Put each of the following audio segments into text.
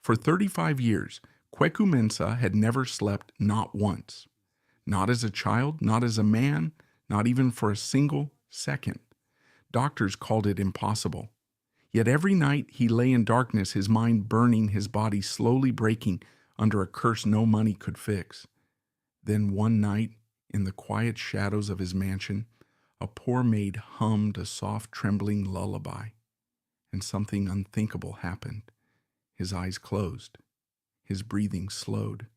For 35 years, Kweku Mensah had never slept, not once. Not as a child, not as a man, not even for a single second. Doctors called it impossible. Yet every night he lay in darkness, his mind burning, his body slowly breaking under a curse no money could fix. Then one night, in the quiet shadows of his mansion, a poor maid hummed a soft, trembling lullaby, and something unthinkable happened. His eyes closed. His breathing slowed.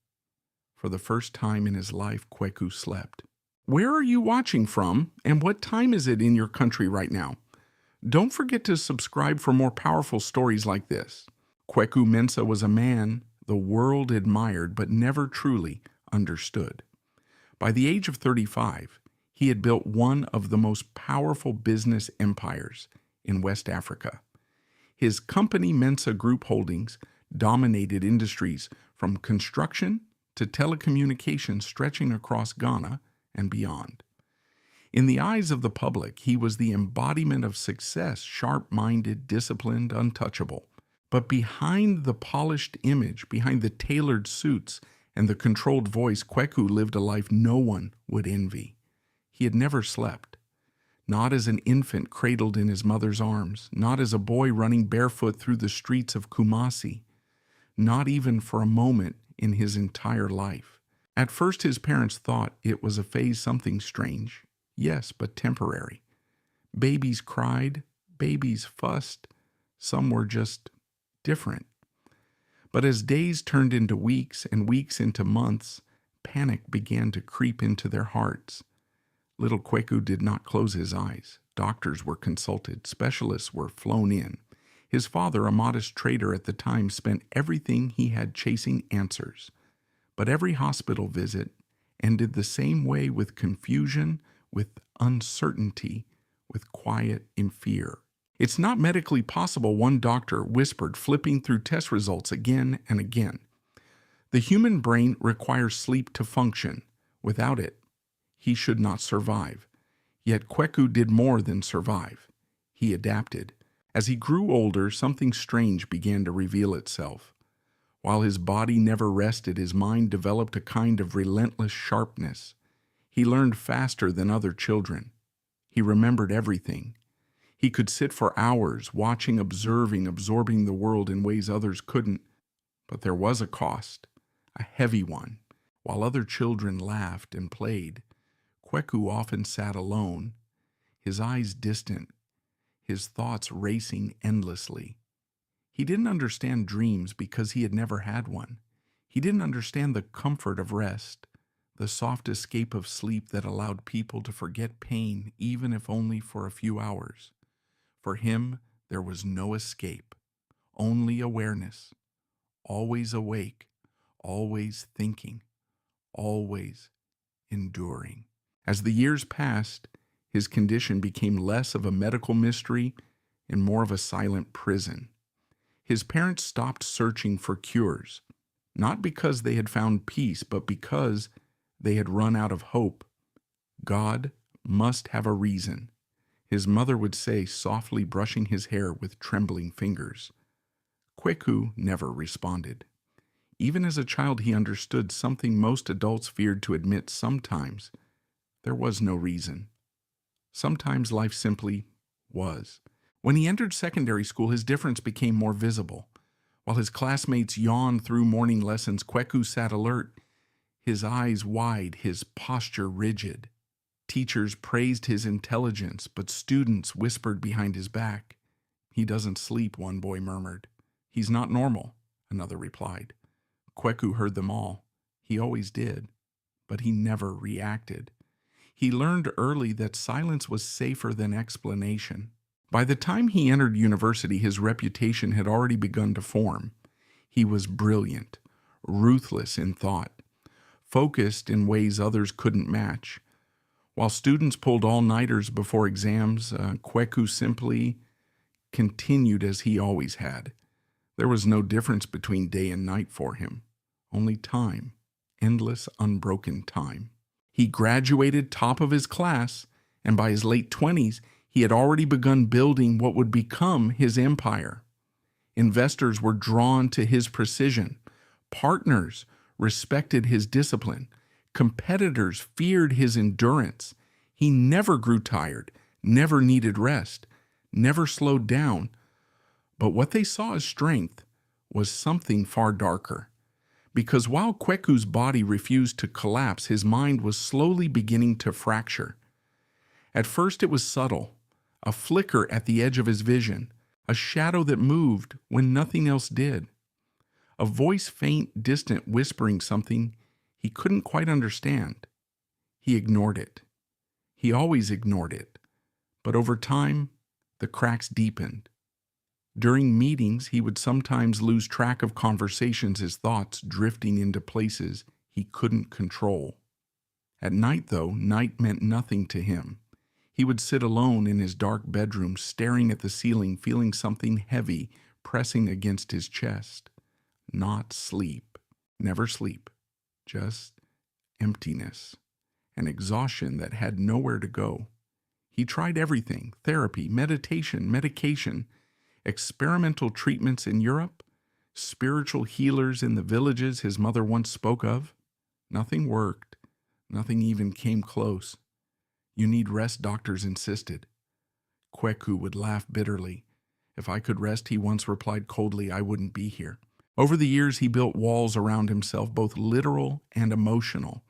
For the first time in his life, Kweku slept. Where are you watching from, and what time is it in your country right now? Don't forget to subscribe for more powerful stories like this. Kweku Mensah was a man the world admired but never truly understood. By the age of 35, he had built one of the most powerful business empires in West Africa. His company Mensah Group Holdings dominated industries from construction to telecommunications stretching across Ghana and beyond. In the eyes of the public, he was the embodiment of success, sharp-minded, disciplined, untouchable. But behind the polished image, behind the tailored suits and the controlled voice, Kweku lived a life no one would envy. He had never slept. Not as an infant cradled in his mother's arms, not as a boy running barefoot through the streets of Kumasi, not even for a moment in his entire life. At first his parents thought it was a phase, something strange. Yes, but temporary. Babies cried, babies fussed, some were just different. But as days turned into weeks and weeks into months, panic began to creep into their hearts. Little Kweku did not close his eyes. Doctors were consulted, specialists were flown in. His father, a modest trader at the time, spent everything he had chasing answers. But every hospital visit ended the same way, with confusion, with uncertainty, with quiet and fear. It's not medically possible, one doctor whispered, flipping through test results again and again. The human brain requires sleep to function. Without it, he should not survive. Yet Kweku did more than survive. He adapted. As he grew older, something strange began to reveal itself. While his body never rested, his mind developed a kind of relentless sharpness. He learned faster than other children. He remembered everything. He could sit for hours, watching, observing, absorbing the world in ways others couldn't. But there was a cost, a heavy one. While other children laughed and played, Kweku often sat alone, his eyes distant, his thoughts racing endlessly. He didn't understand dreams because he had never had one. He didn't understand the comfort of rest, the soft escape of sleep that allowed people to forget pain, even if only for a few hours. For him, there was no escape, only awareness, always awake, always thinking, always enduring. As the years passed, his condition became less of a medical mystery and more of a silent prison. His parents stopped searching for cures, not because they had found peace, but because they had run out of hope. God must have a reason, his mother would say, softly brushing his hair with trembling fingers. Kweku never responded. Even as a child, he understood something most adults feared to admit. Sometimes there was no reason. Sometimes life simply was. When he entered secondary school, his difference became more visible. While his classmates yawned through morning lessons, Kweku sat alert, his eyes wide, his posture rigid. Teachers praised his intelligence, but students whispered behind his back. "He doesn't sleep," one boy murmured. "He's not normal," another replied. Kweku heard them all. He always did, but he never reacted. He learned early that silence was safer than explanation. By the time he entered university, his reputation had already begun to form. He was brilliant, ruthless in thought, focused in ways others couldn't match. While students pulled all-nighters before exams, Kweku simply continued as he always had. There was no difference between day and night for him, only time, endless, unbroken time. He graduated top of his class, and by his late 20s, he had already begun building what would become his empire. Investors were drawn to his precision. Partners respected his discipline. Competitors feared his endurance. He never grew tired, never needed rest, never slowed down. But what they saw as strength was something far darker. Because while Kweku's body refused to collapse, his mind was slowly beginning to fracture. At first it was subtle, a flicker at the edge of his vision, a shadow that moved when nothing else did. A voice faint, distant, whispering something he couldn't quite understand. He ignored it. He always ignored it. But over time, the cracks deepened. During meetings, he would sometimes lose track of conversations, his thoughts drifting into places he couldn't control. At night, though, night meant nothing to him. He would sit alone in his dark bedroom, staring at the ceiling, feeling something heavy pressing against his chest. Not sleep. Never sleep. Just emptiness. An exhaustion that had nowhere to go. He tried everything: therapy, meditation, medication, experimental treatments in Europe, spiritual healers in the villages his mother once spoke of. Nothing worked. Nothing even came close. You need rest, doctors insisted. Kweku would laugh bitterly. If I could rest, he once replied coldly, I wouldn't be here. Over the years, he built walls around himself, both literal and emotional.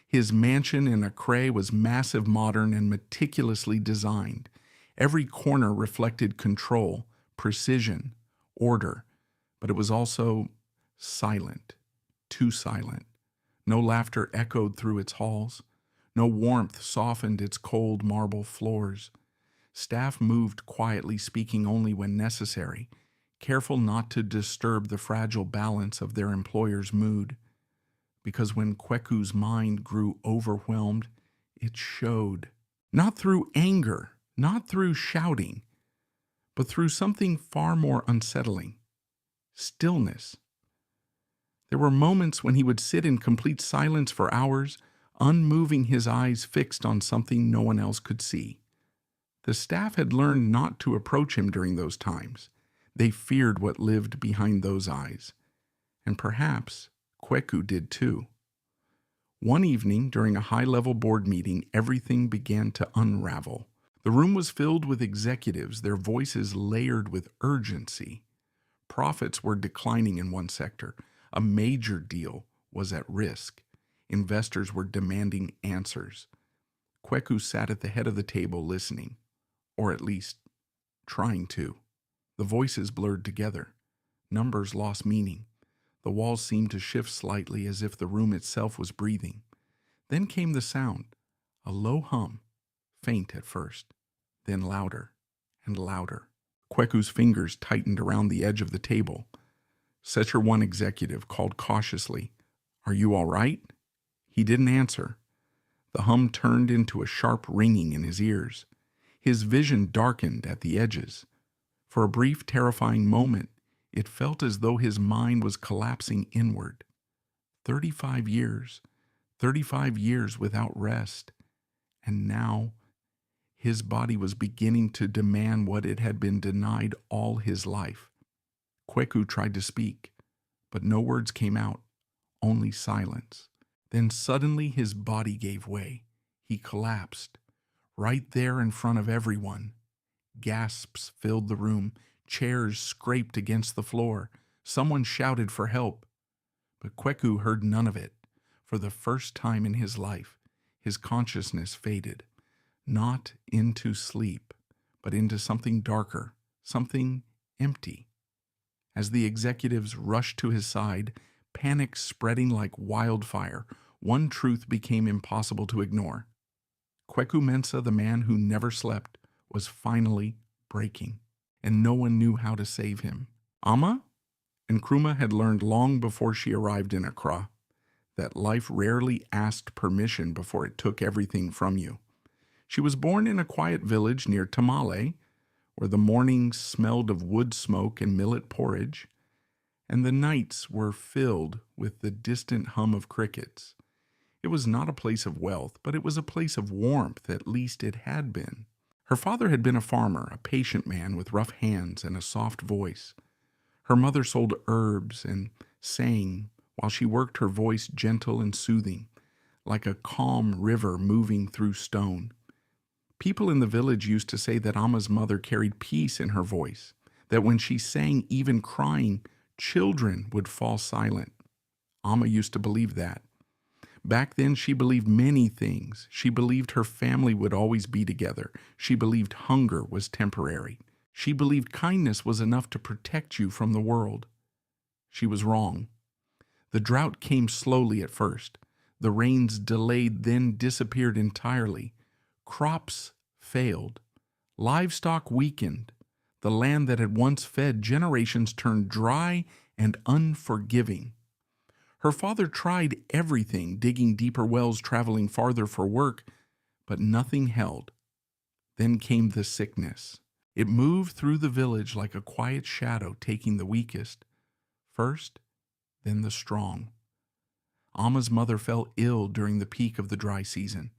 His mansion in Accra was massive, modern, and meticulously designed. Every corner reflected control, precision, order, but it was also silent, too silent. No laughter echoed through its halls. No warmth softened its cold marble floors. Staff moved quietly, speaking only when necessary, careful not to disturb the fragile balance of their employer's mood. Because when Kweku's mind grew overwhelmed, it showed. Not through anger, not through shouting, but through something far more unsettling: stillness. There were moments when he would sit in complete silence for hours, unmoving, his eyes fixed on something no one else could see. The staff had learned not to approach him during those times. They feared what lived behind those eyes. And perhaps Kweku did too. One evening, during a high-level board meeting, everything began to unravel. The room was filled with executives, their voices layered with urgency. Profits were declining in one sector. A major deal was at risk. Investors were demanding answers. Kweku sat at the head of the table listening, or at least trying to. The voices blurred together. Numbers lost meaning. The walls seemed to shift slightly, as if the room itself was breathing. Then came the sound, a low hum, faint at first, then louder and louder. Kweku's fingers tightened around the edge of the table. Such one executive called cautiously, "Are you all right?" He didn't answer. The hum turned into a sharp ringing in his ears. His vision darkened at the edges. For a brief, terrifying moment, it felt as though his mind was collapsing inward. 35 years, 35 years without rest. And now, his body was beginning to demand what it had been denied all his life. Kweku tried to speak, but no words came out, only silence. Then suddenly his body gave way. He collapsed, right there in front of everyone. Gasps filled the room. Chairs scraped against the floor. Someone shouted for help. But Kweku heard none of it. For the first time in his life, his consciousness faded. Not into sleep, but into something darker, something empty. As the executives rushed to his side, panic spreading like wildfire, one truth became impossible to ignore. Kweku Mensah, the man who never slept, was finally breaking, and no one knew how to save him. Amma and Nkrumah had learned long before she arrived in Accra that life rarely asked permission before it took everything from you. She was born in a quiet village near Tamale, where the mornings smelled of wood smoke and millet porridge, and the nights were filled with the distant hum of crickets. It was not a place of wealth, but it was a place of warmth, at least it had been. Her father had been a farmer, a patient man with rough hands and a soft voice. Her mother sold herbs and sang while she worked her voice gentle and soothing, like a calm river moving through stone. People in the village used to say that Amma's mother carried peace in her voice, that when she sang, even crying, children would fall silent. Amma used to believe that. Back then, she believed many things. She believed her family would always be together. She believed hunger was temporary. She believed kindness was enough to protect you from the world. She was wrong. The drought came slowly at first. The rains delayed, then disappeared entirely. Crops failed. Livestock weakened. The land that had once fed generations turned dry and unforgiving. Her father tried everything, digging deeper wells, traveling farther for work, but nothing held. Then came the sickness. It moved through the village like a quiet shadow, taking the weakest first, then the strong. Amma's mother fell ill during the peak of the dry season.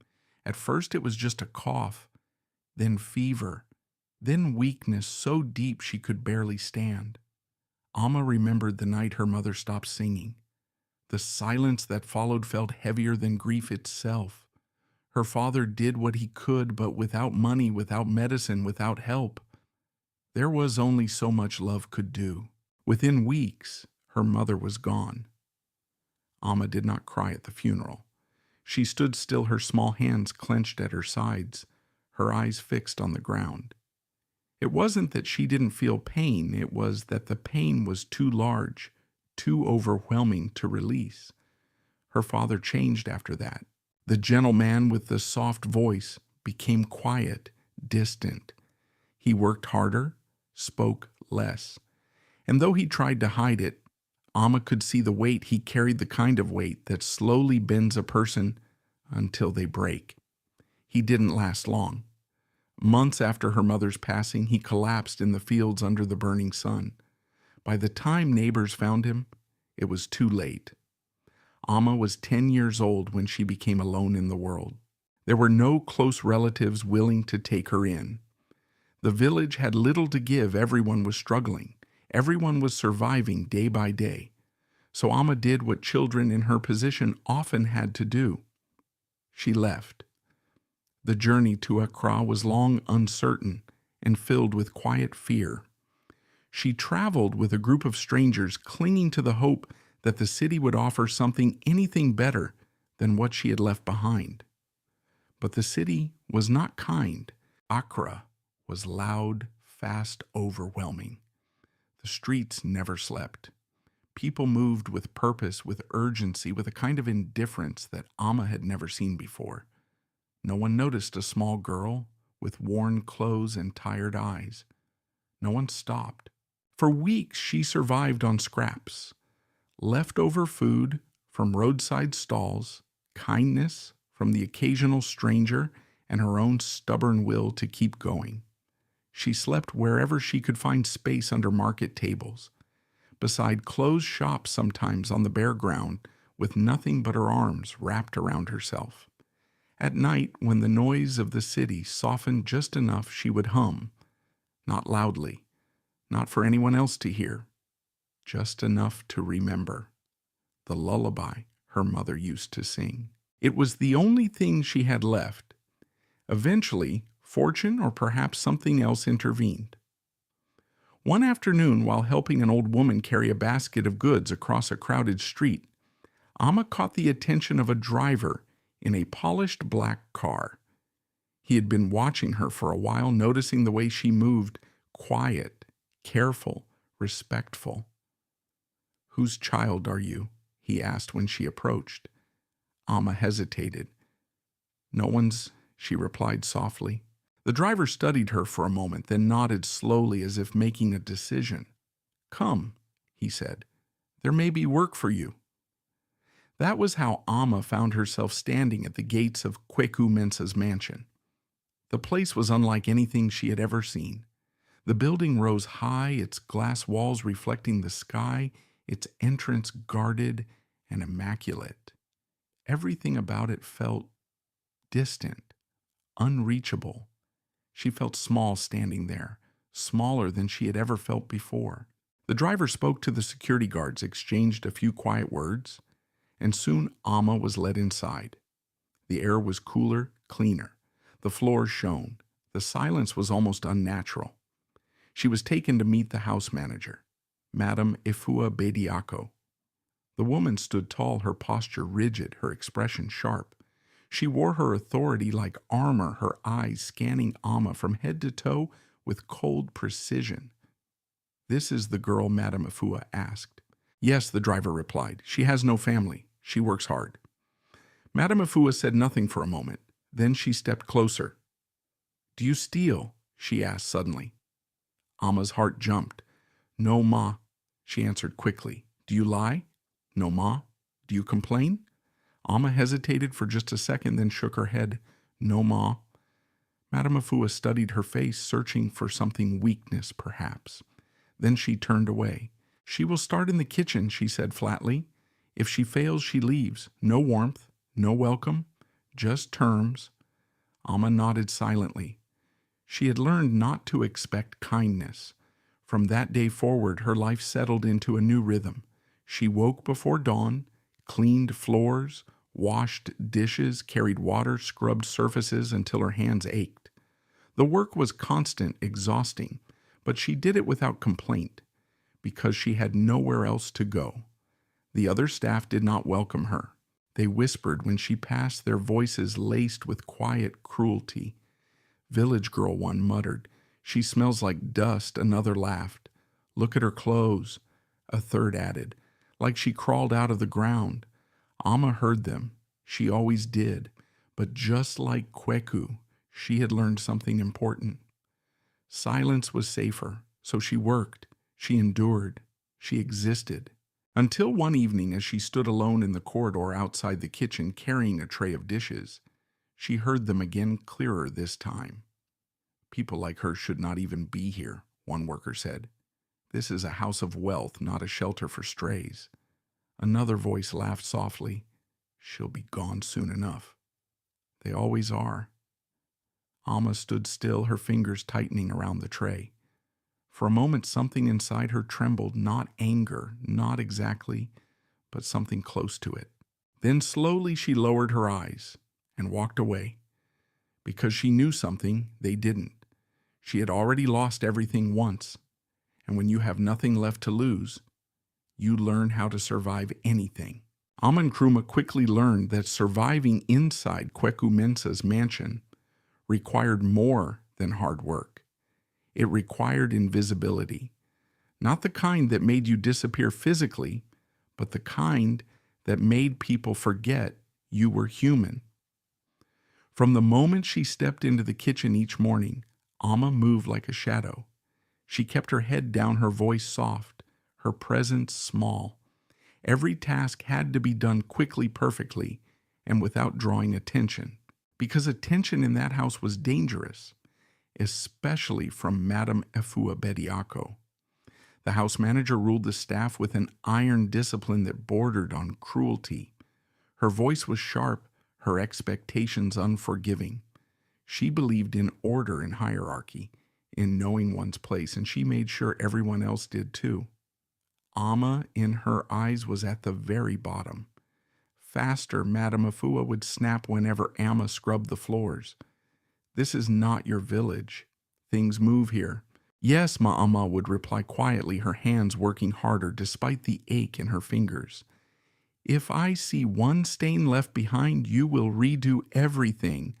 At first it was just a cough, then fever, then weakness so deep she could barely stand. Amma remembered the night her mother stopped singing. The silence that followed felt heavier than grief itself. Her father did what he could, but without money, without medicine, without help. There was only so much love could do. Within weeks, her mother was gone. Amma did not cry at the funeral. She stood still, her small hands clenched at her sides, her eyes fixed on the ground. It wasn't that she didn't feel pain, it was that the pain was too large, too overwhelming to release. Her father changed after that. The gentle man with the soft voice became quiet, distant. He worked harder, spoke less. And though he tried to hide it, Amma could see the weight he carried, the kind of weight that slowly bends a person until they break. He didn't last long. Months after her mother's passing, he collapsed in the fields under the burning sun. By the time neighbors found him, it was too late. Amma was 10 years old when she became alone in the world. There were no close relatives willing to take her in. The village had little to give. Everyone was struggling. Everyone was surviving day by day. So Amma did what children in her position often had to do. She left. The journey to Accra was long, uncertain, and filled with quiet fear. She traveled with a group of strangers, clinging to the hope that the city would offer anything better than what she had left behind. But the city was not kind. Accra was loud, fast, overwhelming. The streets never slept. People moved with purpose, with urgency, with a kind of indifference that Amma had never seen before. No one noticed a small girl with worn clothes and tired eyes. No one stopped. For weeks she survived on scraps, leftover food from roadside stalls, kindness from the occasional stranger, and her own stubborn will to keep going. She slept wherever she could find space under market tables, beside closed shops, sometimes on the bare ground, with nothing but her arms wrapped around herself. At night, when the noise of the city softened just enough, she would hum, not loudly, not for anyone else to hear, just enough to remember, the lullaby her mother used to sing. It was the only thing she had left. Eventually, fortune or perhaps something else intervened. One afternoon, while helping an old woman carry a basket of goods across a crowded street, Amma caught the attention of a driver in a polished black car. He had been watching her for a while, noticing the way she moved, quiet, careful, respectful. "Whose child are you?" he asked when she approached. Amma hesitated. "No one's," she replied softly. The driver studied her for a moment, then nodded slowly as if making a decision. "Come," he said. "There may be work for you." That was how Amma found herself standing at the gates of Kweku Mensah's mansion. The place was unlike anything she had ever seen. The building rose high, its glass walls reflecting the sky, its entrance guarded and immaculate. Everything about it felt distant, unreachable. She felt small standing there, smaller than she had ever felt before. The driver spoke to the security guards, exchanged a few quiet words, and soon Amma was led inside. The air was cooler, cleaner. The floors shone. The silence was almost unnatural. She was taken to meet the house manager, Madame Ifua Bediako. The woman stood tall, her posture rigid, her expression sharp. She wore her authority like armor, her eyes scanning Amma from head to toe with cold precision. "This is the girl Madame Ifua asked." "Yes," the driver replied. "She has no family. She works hard." Madame Ifua said nothing for a moment. Then she stepped closer. "Do you steal?" she asked suddenly. Amma's heart jumped. "No, ma," she answered quickly. "Do you lie?" "No, ma." "Do you complain?" Amma hesitated for just a second, then shook her head. "No, ma." Madame Ifua studied her face, searching for something weakness, perhaps. Then she turned away. "She will start in the kitchen," she said flatly. "If she fails, she leaves. No warmth, no welcome, just terms." Amma nodded silently. She had learned not to expect kindness. From that day forward, her life settled into a new rhythm. She woke before dawn, cleaned floors, washed dishes, carried water, scrubbed surfaces until her hands ached. The work was constant, exhausting, but she did it without complaint, because she had nowhere else to go. The other staff did not welcome her. They whispered when she passed, their voices laced with quiet cruelty. "Village girl," one muttered. "She smells like dust," another laughed. "Look at her clothes," a third added, "like she crawled out of the ground." Amma heard them. She always did. But just like Kweku, she had learned something important. Silence was safer, so she worked, she endured, she existed. Until one evening, as she stood alone in the corridor outside the kitchen carrying a tray of dishes, she heard them again, clearer this time. "People like her should not even be here," one worker said. "This is a house of wealth, not a shelter for strays." Another voice laughed softly. "She'll be gone soon enough." "They always are." Amma stood still, her fingers tightening around the tray. For a moment, something inside her trembled, not anger, not exactly, but something close to it. Then slowly she lowered her eyes and walked away, because she knew something they didn't. She had already lost everything once, and when you have nothing left to lose, you learn how to survive anything. Amma Nkrumah quickly learned that surviving inside Kweku Mensah's mansion required more than hard work. It required invisibility, not the kind that made you disappear physically, but the kind that made people forget you were human. From the moment she stepped into the kitchen each morning, Amma moved like a shadow. She kept her head down, her voice soft, her presence small. Every task had to be done quickly, perfectly, and without drawing attention, because attention in that house was dangerous, especially from Madame Ifua Bediako. The house manager ruled the staff with an iron discipline that bordered on cruelty. Her voice was sharp, her expectations unforgiving. She believed in order and hierarchy, in knowing one's place, and she made sure everyone else did too. Amma, in her eyes, was at the very bottom. Faster, Madame Ifua would snap whenever Amma scrubbed the floors. "This is not your village. Things move here." "Yes," Amma would reply quietly, her hands working harder despite the ache in her fingers. "If I see one stain left behind, you will redo everything."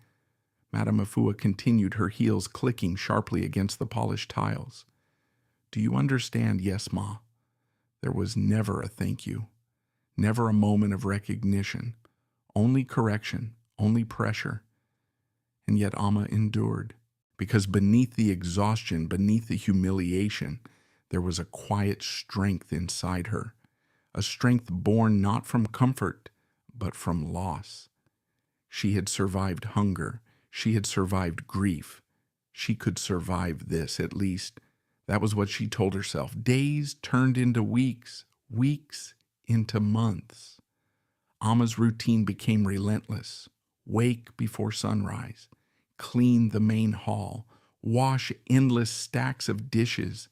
Madame Ifua continued, her heels clicking sharply against the polished tiles. "Do you understand?" "Yes, Ma." There was never a thank you, never a moment of recognition, only correction, only pressure. And yet Amma endured, because beneath the exhaustion, beneath the humiliation, there was a quiet strength inside her, a strength born not from comfort, but from loss. She had survived hunger. She had survived grief. She could survive this, at least. That was what she told herself. Days turned into weeks, weeks into months. Amma's routine became relentless. Wake before sunrise, clean the main hall, wash endless stacks of dishes,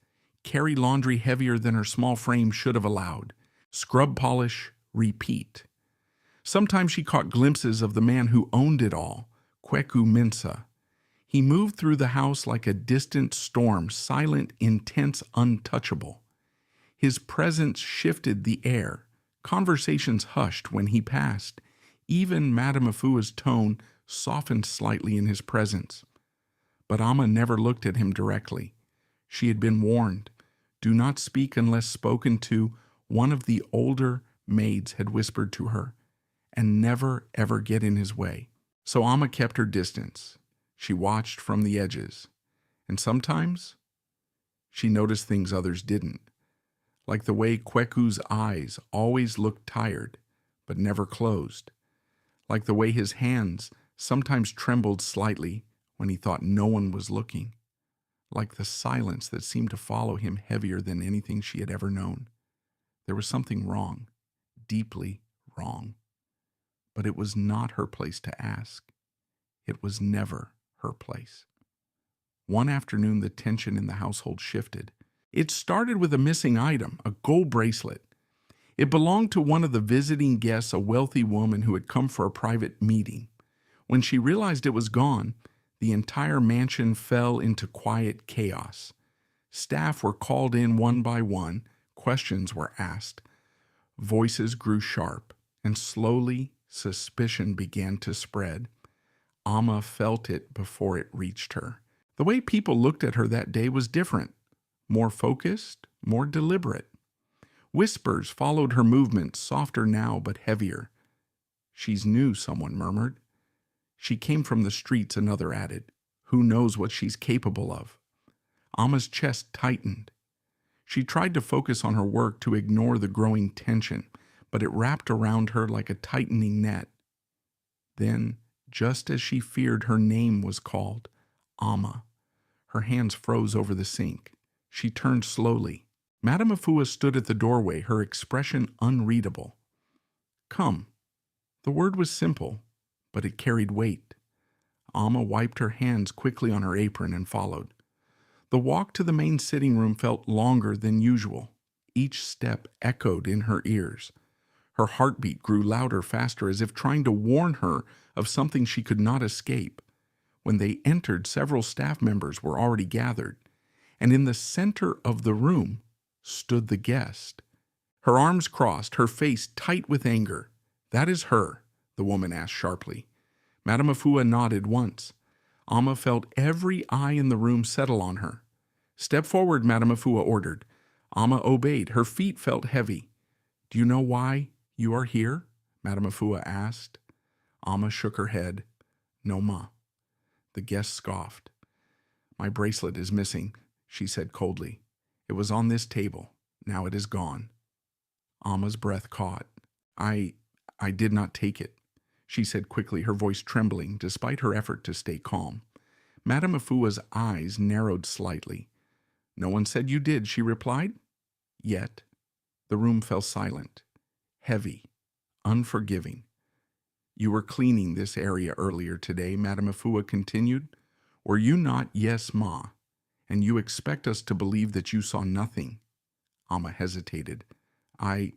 carry laundry heavier than her small frame should have allowed, scrub polish, repeat. Sometimes she caught glimpses of the man who owned it all, Kweku Mensah. He moved through the house like a distant storm, silent, intense, untouchable. His presence shifted the air. Conversations hushed when he passed. Even Madame Afua's tone softened slightly in his presence. But Amma never looked at him directly. She had been warned. Do not speak unless spoken to, one of the older maids had whispered to her, and never ever get in his way. So Amma kept her distance. She watched from the edges. And sometimes she noticed things others didn't. Like the way Kweku's eyes always looked tired, but never closed. Like the way his hands sometimes trembled slightly when he thought no one was looking. Like the silence that seemed to follow him heavier than anything she had ever known. There was something wrong, deeply wrong. But it was not her place to ask. It was never her place. One afternoon, the tension in the household shifted. It started with a missing item, a gold bracelet. It belonged to one of the visiting guests, a wealthy woman who had come for a private meeting. When she realized it was gone, the entire mansion fell into quiet chaos. Staff were called in one by one, questions were asked. Voices grew sharp, and slowly suspicion began to spread. Amma felt it before it reached her. The way people looked at her that day was different, more focused, more deliberate. Whispers followed her movements, softer now but heavier. She's new, someone murmured. She came from the streets, another added. Who knows what she's capable of? Amma's chest tightened. She tried to focus on her work to ignore the growing tension, but it wrapped around her like a tightening net. Then, just as she feared, her name was called, Amma. Her hands froze over the sink. She turned slowly. Madame Afua stood at the doorway, her expression unreadable. Come. The word was simple, but it carried weight. Amma wiped her hands quickly on her apron and followed. The walk to the main sitting room felt longer than usual. Each step echoed in her ears. Her heartbeat grew louder, faster, as if trying to warn her of something she could not escape. When they entered, several staff members were already gathered, and in the center of the room stood the guest. Her arms crossed, her face tight with anger. That is her, the woman asked sharply. Madame Afua nodded once. Amma felt every eye in the room settle on her. Step forward, Madame Afua ordered. Amma obeyed. Her feet felt heavy. Do you know why you are here? Madame Afua asked. Amma shook her head. No, ma. The guest scoffed. My bracelet is missing, she said coldly. It was on this table. Now it is gone. Amma's breath caught. I did not take it, she said quickly, her voice trembling despite her effort to stay calm. Madame Afua's eyes narrowed slightly. No one said you did, she replied. Yet the room fell silent, heavy, unforgiving. You were cleaning this area earlier today, Madame Afua continued. Were you not? Yes, ma. And you expect us to believe that you saw nothing? Amma hesitated. I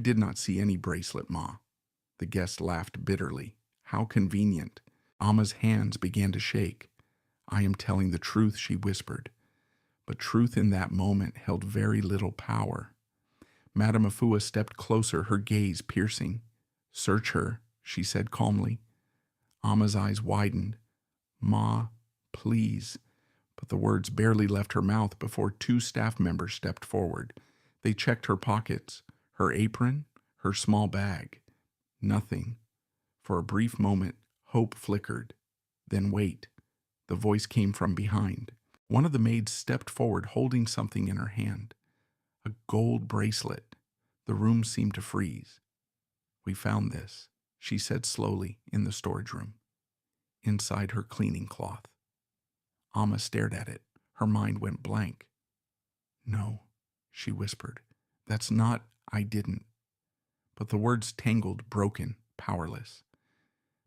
did not see any bracelet, ma. The guest laughed bitterly. How convenient. Amma's hands began to shake. I am telling the truth, she whispered. But truth in that moment held very little power. Madame Afua stepped closer, her gaze piercing. Search her, she said calmly. Amma's eyes widened. Ma, please. But the words barely left her mouth before two staff members stepped forward. They checked her pockets, her apron, her small bag. Nothing. For a brief moment, hope flickered. Then wait. The voice came from behind. One of the maids stepped forward, holding something in her hand. A gold bracelet. The room seemed to freeze. We found this, she said slowly, in the storage room, inside her cleaning cloth. Amma stared at it. Her mind went blank. No, she whispered. That's not, I didn't. But the words tangled, broken, powerless.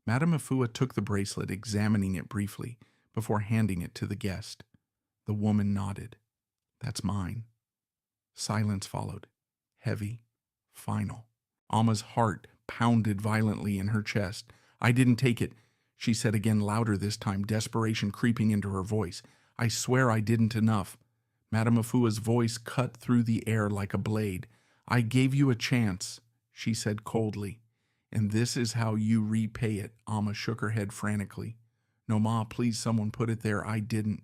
Madame Afua took the bracelet, examining it briefly, before handing it to the guest. The woman nodded. That's mine. Silence followed, heavy, final. Alma's heart pounded violently in her chest. I didn't take it, she said again, louder this time, desperation creeping into her voice. I swear I didn't enough. Madame Afua's voice cut through the air like a blade. I gave you a chance, she said coldly. And this is how you repay it. Alma shook her head frantically. No, Ma, please someone put it there. I didn't.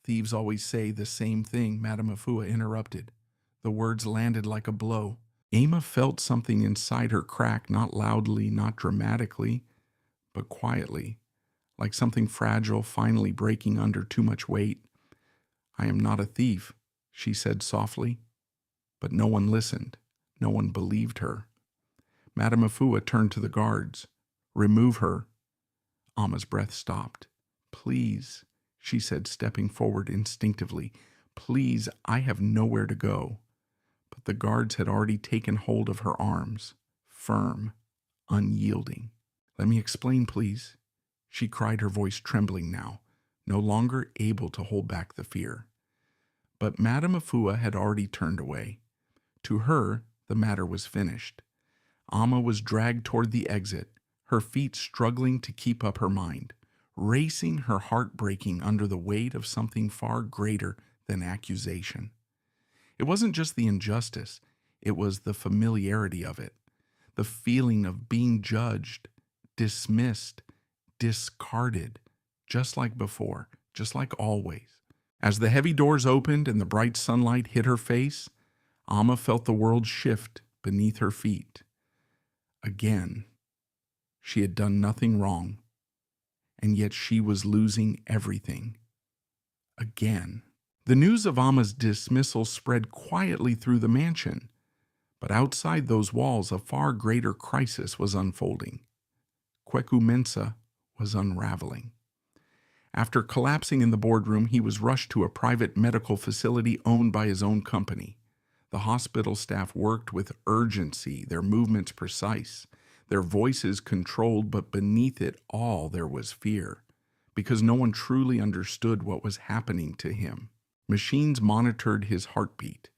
Thieves always say the same thing, Madame Afua interrupted. The words landed like a blow. Ama felt something inside her crack, not loudly, not dramatically, but quietly, like something fragile finally breaking under too much weight. I am not a thief, she said softly. But no one listened. No one believed her. Madame Afua turned to the guards. Remove her. Alma's breath stopped. Please, she said, stepping forward instinctively. Please, I have nowhere to go. But the guards had already taken hold of her arms, firm, unyielding. Let me explain, please, she cried, her voice trembling now, no longer able to hold back the fear. But Madame Afua had already turned away. To her, the matter was finished. Alma was dragged toward the exit, her feet struggling to keep up her mind, racing, her heart breaking under the weight of something far greater than accusation. It wasn't just the injustice, it was the familiarity of it, the feeling of being judged, dismissed, discarded, just like before, just like always. As the heavy doors opened and the bright sunlight hit her face, Alma felt the world shift beneath her feet. Again, she had done nothing wrong, and yet she was losing everything. Again. The news of Alma's dismissal spread quietly through the mansion, but outside those walls a far greater crisis was unfolding. Kweku Mensah was unraveling. After collapsing in the boardroom, he was rushed to a private medical facility owned by his own company. The hospital staff worked with urgency, their movements precise, their voices controlled, but beneath it all there was fear, because no one truly understood what was happening to him. Machines monitored his heartbeat.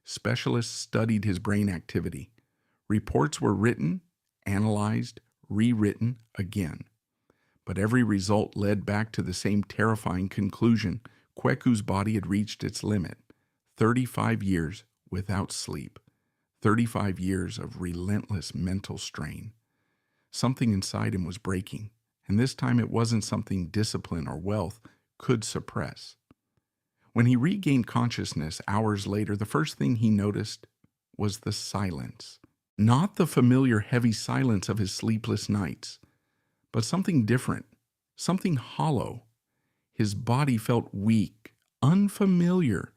Specialists studied his brain activity. Reports were written, analyzed, rewritten again. But every result led back to the same terrifying conclusion. Kweku's body had reached its limit. 35 years without sleep. 35 years of relentless mental strain. Something inside him was breaking, and this time it wasn't something discipline or wealth could suppress. When he regained consciousness hours later, the first thing he noticed was the silence. Not the familiar heavy silence of his sleepless nights, but something different, something hollow. His body felt weak, unfamiliar.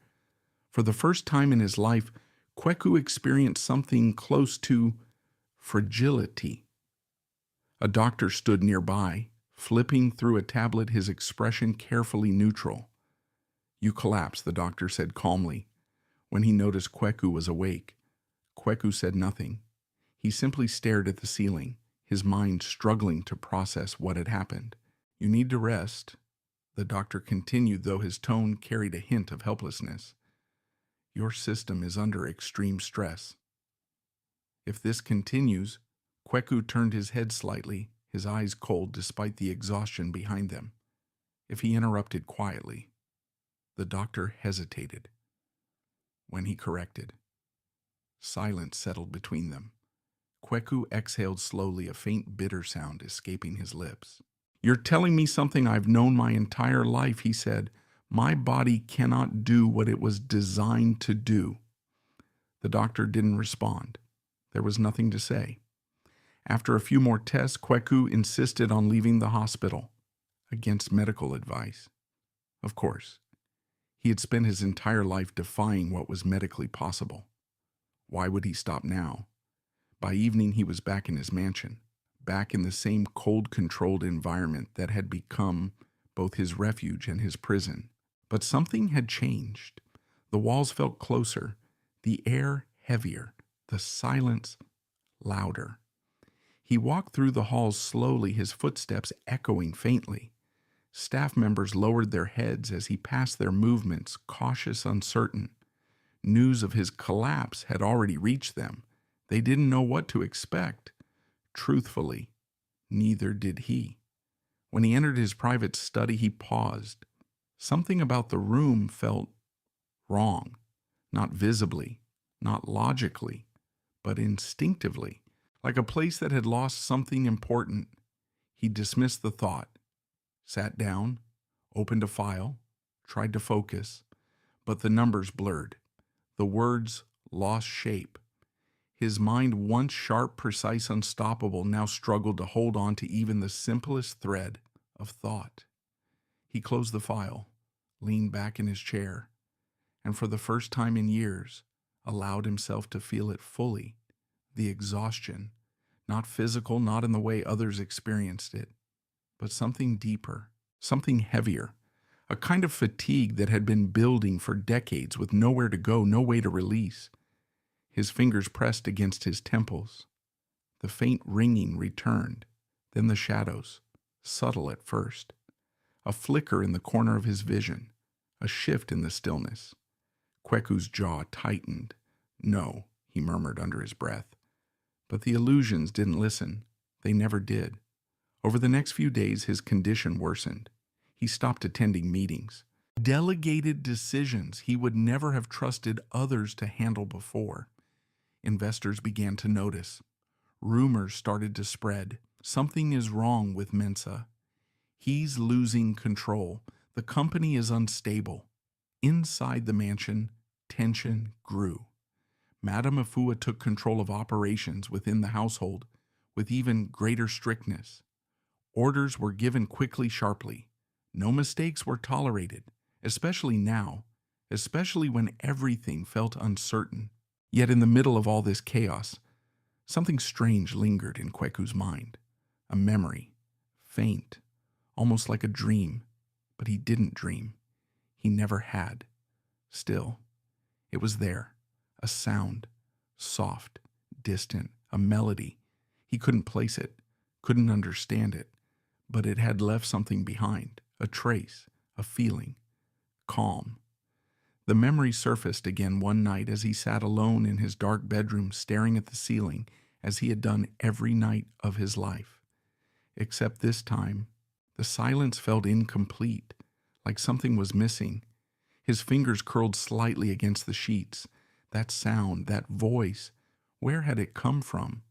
For the first time in his life, Kweku experienced something close to fragility. A doctor stood nearby, flipping through a tablet, his expression carefully neutral. You collapsed, the doctor said calmly. When he noticed Kweku was awake, Kweku said nothing. He simply stared at the ceiling, his mind struggling to process what had happened. You need to rest, the doctor continued, though his tone carried a hint of helplessness. Your system is under extreme stress. If this continues, Kweku turned his head slightly, his eyes cold despite the exhaustion behind them. If he interrupted quietly, the doctor hesitated. When he corrected, silence settled between them. Kweku exhaled slowly, a faint bitter sound escaping his lips. You're telling me something I've known my entire life, he said. My body cannot do what it was designed to do. The doctor didn't respond. There was nothing to say. After a few more tests, Kweku insisted on leaving the hospital, against medical advice. Of course, he had spent his entire life defying what was medically possible. Why would he stop now? By evening, he was back in his mansion, back in the same cold-controlled environment that had become both his refuge and his prison. But something had changed. The walls felt closer, the air heavier, the silence louder. He walked through the halls slowly, his footsteps echoing faintly. Staff members lowered their heads as he passed, their movements cautious, uncertain. News of his collapse had already reached them. They didn't know what to expect. Truthfully, neither did he. When he entered his private study, he paused. Something about the room felt wrong, not visibly, not logically, but instinctively, like a place that had lost something important. He dismissed the thought, sat down, opened a file, tried to focus, but the numbers blurred. The words lost shape. His mind, once sharp, precise, unstoppable, now struggled to hold on to even the simplest thread of thought. He closed the file, leaned back in his chair, and for the first time in years, allowed himself to feel it fully, the exhaustion, not physical, not in the way others experienced it, but something deeper, something heavier, a kind of fatigue that had been building for decades with nowhere to go, no way to release. His fingers pressed against his temples. The faint ringing returned, then the shadows, subtle at first. A flicker in the corner of his vision, a shift in the stillness. Kweku's jaw tightened. "No," he murmured under his breath. But the illusions didn't listen. They never did. Over the next few days, his condition worsened. He stopped attending meetings. Delegated decisions he would never have trusted others to handle before. Investors began to notice. Rumors started to spread. Something is wrong with Mensah. He's losing control. The company is unstable. Inside the mansion, tension grew. Madame Afua took control of operations within the household with even greater strictness. Orders were given quickly, sharply. No mistakes were tolerated, especially now, especially when everything felt uncertain. Yet in the middle of all this chaos, something strange lingered in Kweku's mind. A memory, faint, almost like a dream. But he didn't dream. He never had. Still, it was there. A sound, soft, distant, a melody. He couldn't place it, couldn't understand it, but it had left something behind, a trace, a feeling, calm. The memory surfaced again one night as he sat alone in his dark bedroom staring at the ceiling as he had done every night of his life. Except this time, the silence felt incomplete, like something was missing. His fingers curled slightly against the sheets. That sound, that voice, where had it come from?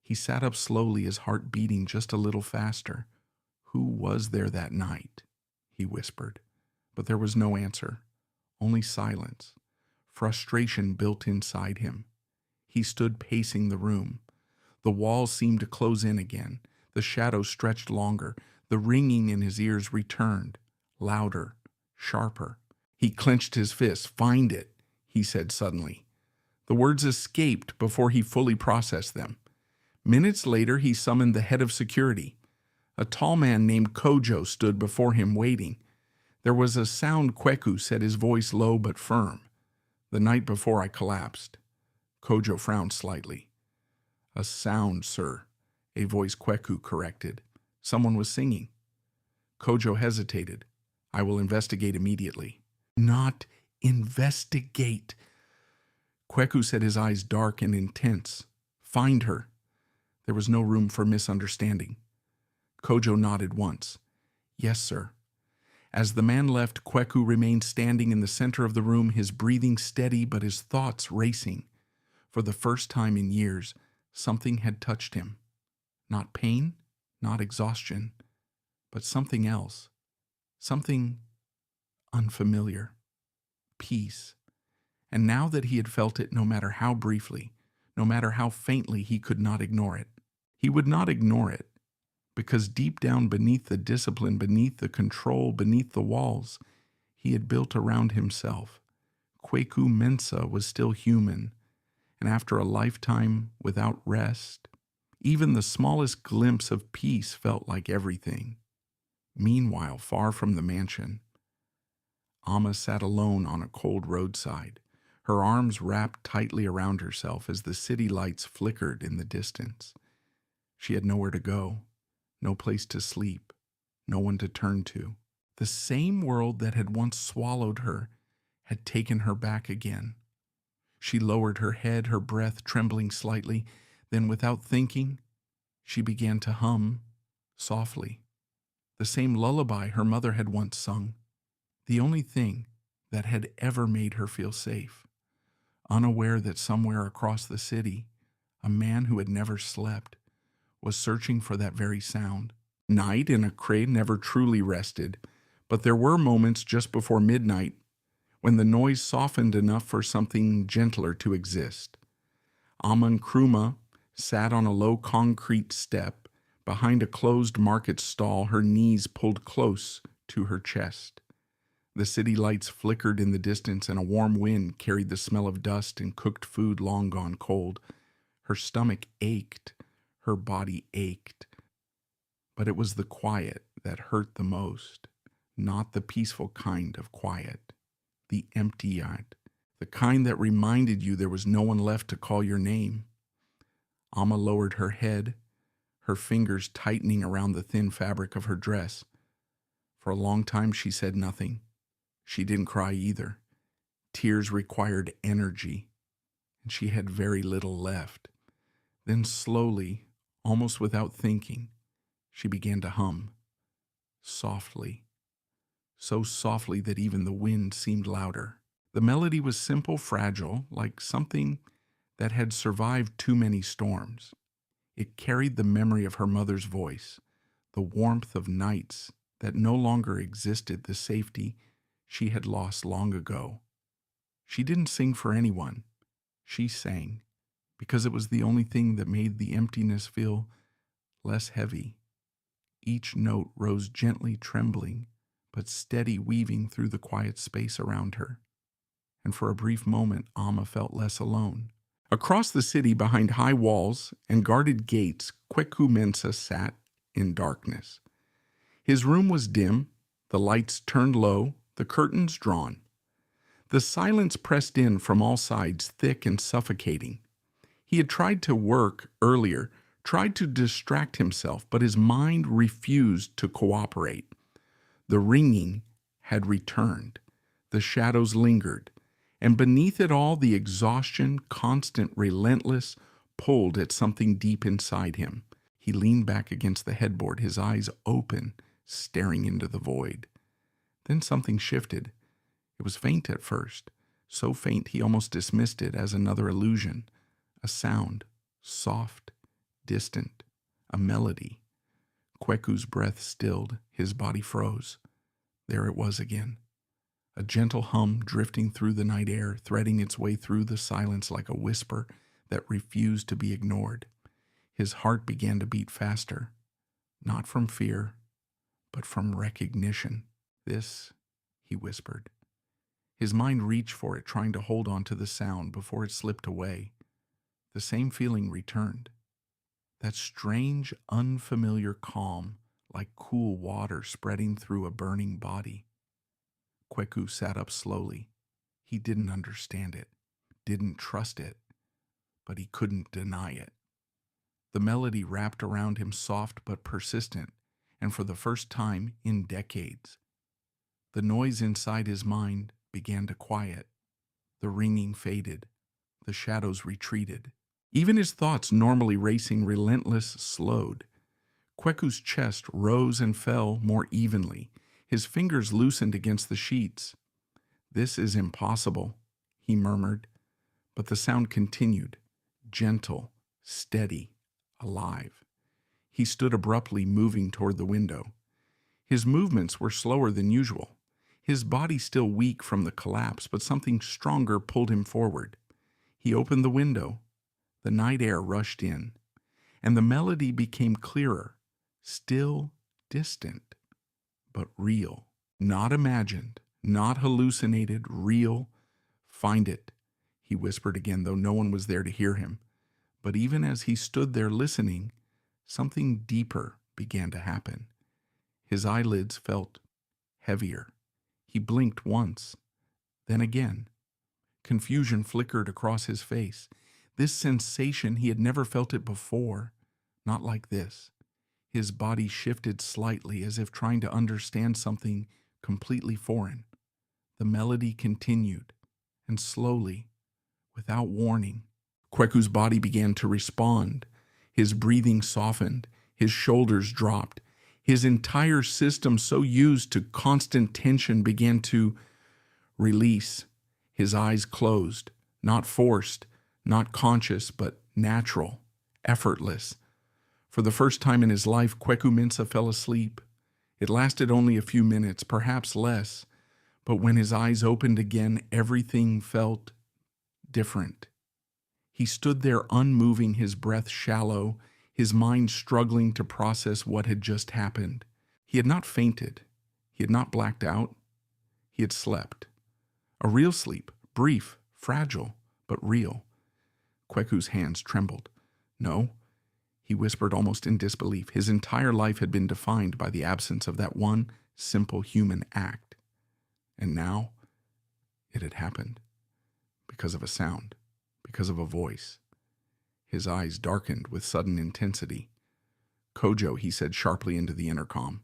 He sat up slowly, his heart beating just a little faster. "Who was there that night?" he whispered. But there was no answer, only silence. Frustration built inside him. He stood pacing the room. The walls seemed to close in again. The shadows stretched longer. The ringing in his ears returned, louder, sharper. He clenched his fist. "Find it," he said suddenly. The words escaped before he fully processed them. Minutes later, he summoned the head of security. A tall man named Kojo stood before him waiting. There was a sound. Kweku said, his voice low but firm. "The night before I collapsed." Kojo frowned slightly. "A sound, sir," a voice Kweku corrected. Someone was singing. Kojo hesitated. "I will investigate immediately." "Not investigate." Kweku said, his eyes dark and intense. "Find her." There was no room for misunderstanding. Kojo nodded once. "Yes, sir." As the man left, Kweku remained standing in the center of the room, his breathing steady but his thoughts racing. For the first time in years, something had touched him. Not pain, not exhaustion, but something else. Something unfamiliar. Peace. And now that he had felt it, no matter how briefly, no matter how faintly, he could not ignore it. He would not ignore it, because deep down beneath the discipline, beneath the control, beneath the walls he had built around himself, Kweku Mensah was still human, and after a lifetime without rest, even the smallest glimpse of peace felt like everything. Meanwhile, far from the mansion, Amma sat alone on a cold roadside, her arms wrapped tightly around herself as the city lights flickered in the distance. She had nowhere to go, no place to sleep, no one to turn to. The same world that had once swallowed her had taken her back again. She lowered her head, her breath trembling slightly. Then, without thinking, she began to hum softly the same lullaby her mother had once sung, the only thing that had ever made her feel safe, unaware that somewhere across the city, a man who had never slept was searching for that very sound. Night in Accra never truly rested, but there were moments just before midnight when the noise softened enough for something gentler to exist. Ama Nkrumah sat on a low concrete step behind a closed market stall, her knees pulled close to her chest. The city lights flickered in the distance, and a warm wind carried the smell of dust and cooked food long gone cold. Her stomach ached, her body ached. But it was the quiet that hurt the most, not the peaceful kind of quiet, the empty-eyed, the kind that reminded you there was no one left to call your name. Ama lowered her head, her fingers tightening around the thin fabric of her dress. For a long time she said nothing. She didn't cry either. Tears required energy, and she had very little left. Then slowly, almost without thinking, she began to hum, softly, so softly that even the wind seemed louder. The melody was simple, fragile, like something that had survived too many storms. It carried the memory of her mother's voice, the warmth of nights that no longer existed, the safety she had lost long ago. She didn't sing for anyone. She sang because it was the only thing that made the emptiness feel less heavy. Each note rose gently, trembling, but steady, weaving through the quiet space around her. And for a brief moment, Ama felt less alone. Across the city, behind high walls and guarded gates, Kweku Mensah sat in darkness. His room was dim, the lights turned low, the curtains drawn. The silence pressed in from all sides, thick and suffocating. He had tried to work earlier, tried to distract himself, but his mind refused to cooperate. The ringing had returned. The shadows lingered. And beneath it all, the exhaustion, constant, relentless, pulled at something deep inside him. He leaned back against the headboard, his eyes open, staring into the void. Then something shifted. It was faint at first, so faint he almost dismissed it as another illusion. A sound, soft, distant, a melody. Kweku's breath stilled, his body froze. There it was again. A gentle hum drifting through the night air, threading its way through the silence like a whisper that refused to be ignored. His heart began to beat faster, not from fear, but from recognition. This, he whispered. His mind reached for it, trying to hold on to the sound before it slipped away. The same feeling returned. That strange, unfamiliar calm, like cool water spreading through a burning body. Kweku sat up slowly. He didn't understand it, didn't trust it, but he couldn't deny it. The melody wrapped around him, soft but persistent, and for the first time in decades. The noise inside his mind began to quiet. The ringing faded. The shadows retreated. Even his thoughts, normally racing relentless, slowed. Kweku's chest rose and fell more evenly. His fingers loosened against the sheets. "This is impossible," he murmured. But the sound continued, gentle, steady, alive. He stood abruptly, moving toward the window. His movements were slower than usual. His body still weak from the collapse, but something stronger pulled him forward. He opened the window. The night air rushed in, and the melody became clearer, still distant, but real. Not imagined, not hallucinated, real. "Find it," he whispered again, though no one was there to hear him. But even as he stood there listening, something deeper began to happen. His eyelids felt heavier. He blinked once, then again. Confusion flickered across his face. This sensation, he had never felt it before, not like this. His body shifted slightly as if trying to understand something completely foreign. The melody continued, and slowly, without warning, Kweku's body began to respond. His breathing softened, his shoulders dropped. His entire system, so used to constant tension, began to release. His eyes closed, not forced, not conscious, but natural, effortless. For the first time in his life, Kweku Mensah fell asleep. It lasted only a few minutes, perhaps less, but when his eyes opened again, everything felt different. He stood there unmoving, his breath shallow, his mind struggling to process what had just happened. He had not fainted. He had not blacked out. He had slept. A real sleep, brief, fragile, but real. Kweku's hands trembled. No, he whispered almost in disbelief. His entire life had been defined by the absence of that one simple human act. And now, it had happened. Because of a sound. Because of a voice. His eyes darkened with sudden intensity. "Kojo," he said sharply into the intercom.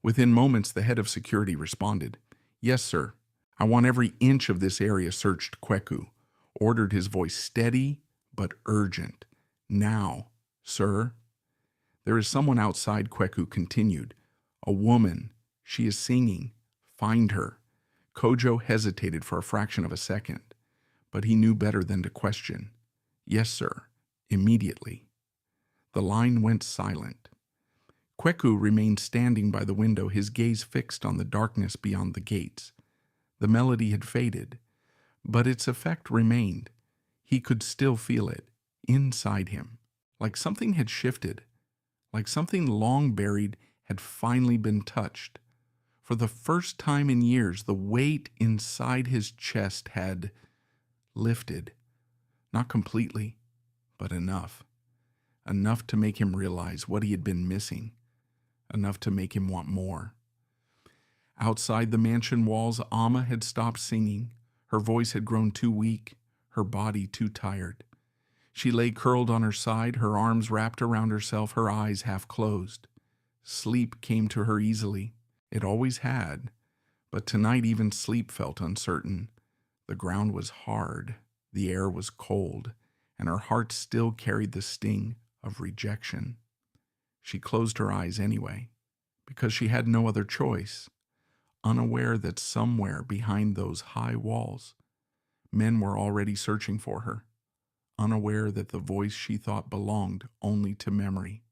Within moments, the head of security responded. "Yes, sir. I want every inch of this area searched," Kweku ordered, his voice steady but urgent. "Now, sir." "There is someone outside," Kweku continued. "A woman. She is singing. Find her." Kojo hesitated for a fraction of a second, but he knew better than to question. "Yes, sir. Immediately." The line went silent. Kweku remained standing by the window, his gaze fixed on the darkness beyond the gates. The melody had faded, but its effect remained. He could still feel it, inside him, like something had shifted, like something long buried had finally been touched. For the first time in years, the weight inside his chest had lifted. Not completely, but enough. Enough to make him realize what he had been missing. Enough to make him want more. Outside the mansion walls, Amma had stopped singing. Her voice had grown too weak, her body too tired. She lay curled on her side, her arms wrapped around herself, her eyes half closed. Sleep came to her easily. It always had, but tonight even sleep felt uncertain. The ground was hard, the air was cold, and her heart still carried the sting of rejection. She closed her eyes anyway, because she had no other choice, unaware that somewhere behind those high walls, men were already searching for her, unaware that the voice she thought belonged only to memory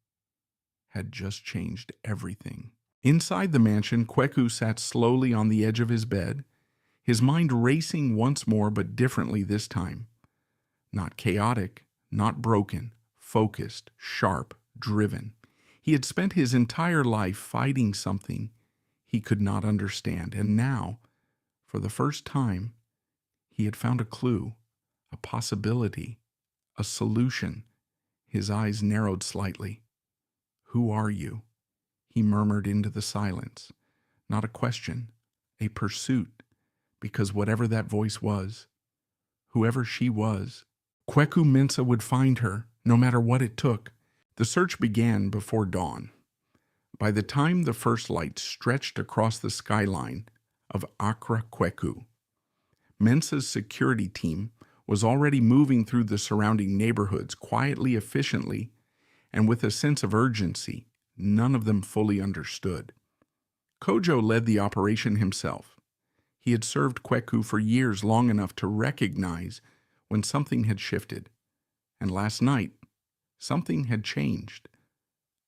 had just changed everything. Inside the mansion, Kweku sat slowly on the edge of his bed, his mind racing once more, but differently this time. Not chaotic, not broken, focused, sharp, driven. He had spent his entire life fighting something he could not understand, and now, for the first time, he had found a clue, a possibility, a solution. His eyes narrowed slightly. "Who are you?" he murmured into the silence. Not a question, a pursuit, because whatever that voice was, whoever she was, Kweku Mensah would find her, no matter what it took. The search began before dawn. By the time the first light stretched across the skyline of Accra, Kweku, Mensah's security team was already moving through the surrounding neighborhoods quietly, efficiently, and with a sense of urgency none of them fully understood. Kojo led the operation himself. He had served Kweku for years, long enough to recognize when something had shifted. And last night, something had changed.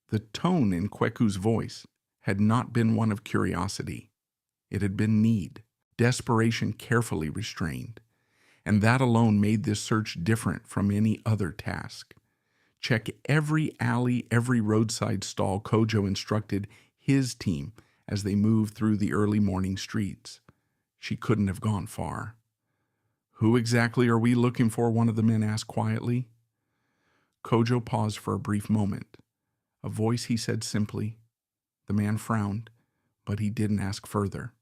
The tone in Kweku's voice had not been one of curiosity. It had been need, desperation carefully restrained. And that alone made this search different from any other task. Check every alley, every roadside stall, Kojo instructed his team as they moved through the early morning streets. She couldn't have gone far. "Who exactly are we looking for?" one of the men asked quietly. Kojo paused for a brief moment. A voice, he said simply. The man frowned, but he didn't ask further.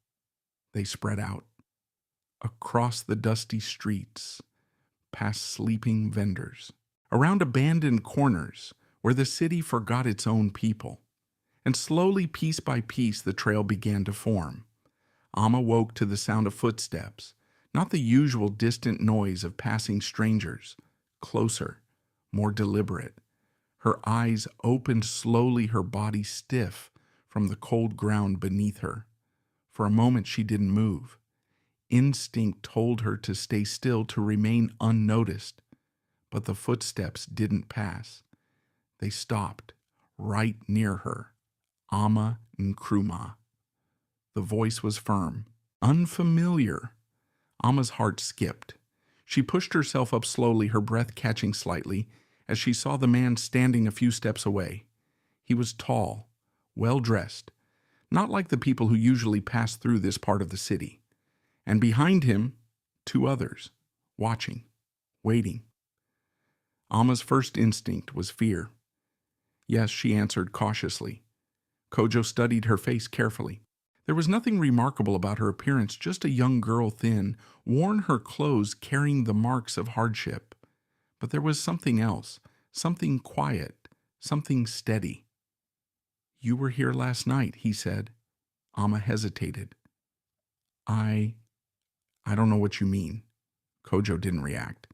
They spread out. Across the dusty streets, past sleeping vendors, around abandoned corners where the city forgot its own people. And slowly, piece by piece, the trail began to form. Amma woke to the sound of footsteps, not the usual distant noise of passing strangers, closer, more deliberate. Her eyes opened slowly, her body stiff from the cold ground beneath her. For a moment she didn't move. Instinct told her to stay still, to remain unnoticed. But the footsteps didn't pass. They stopped, right near her. Amma Nkrumah. The voice was firm, unfamiliar. Amma's heart skipped. She pushed herself up slowly, her breath catching slightly, as she saw the man standing a few steps away. He was tall, well-dressed, not like the people who usually pass through this part of the city. And behind him, two others, watching, waiting. Amma's first instinct was fear. Yes, she answered cautiously. Kojo studied her face carefully. There was nothing remarkable about her appearance, just a young girl, thin, worn her clothes carrying the marks of hardship. But there was something else, something quiet, something steady. "You were here last night," he said. Amma hesitated. I don't know what you mean." Kojo didn't react.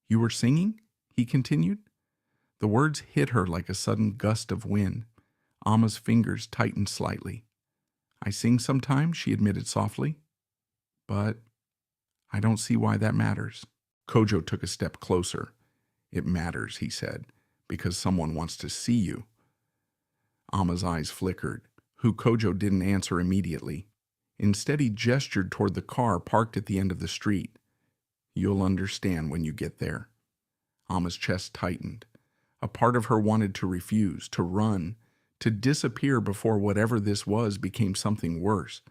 "You were singing?" he continued. The words hit her like a sudden gust of wind. Amma's fingers tightened slightly. "I sing sometimes," she admitted softly. "But I don't see why that matters." Kojo took a step closer. "It matters," he said, "because someone wants to see you." Amma's eyes flickered. Kojo didn't answer immediately. Instead, he gestured toward the car parked at the end of the street. "You'll understand when you get there." Amma's chest tightened. A part of her wanted to refuse, to run, to disappear before whatever this was became something worse.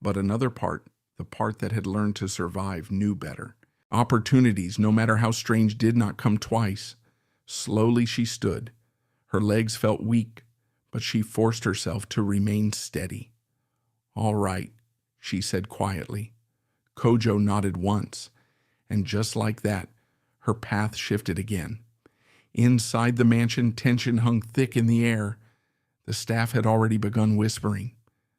But another part, the part that had learned to survive, knew better. Opportunities, no matter how strange, did not come twice. Slowly she stood. Her legs felt weak, but she forced herself to remain steady. "All right," she said quietly. Kojo nodded once, and just like that, her path shifted again. Inside the mansion, tension hung thick in the air. The staff had already begun whispering.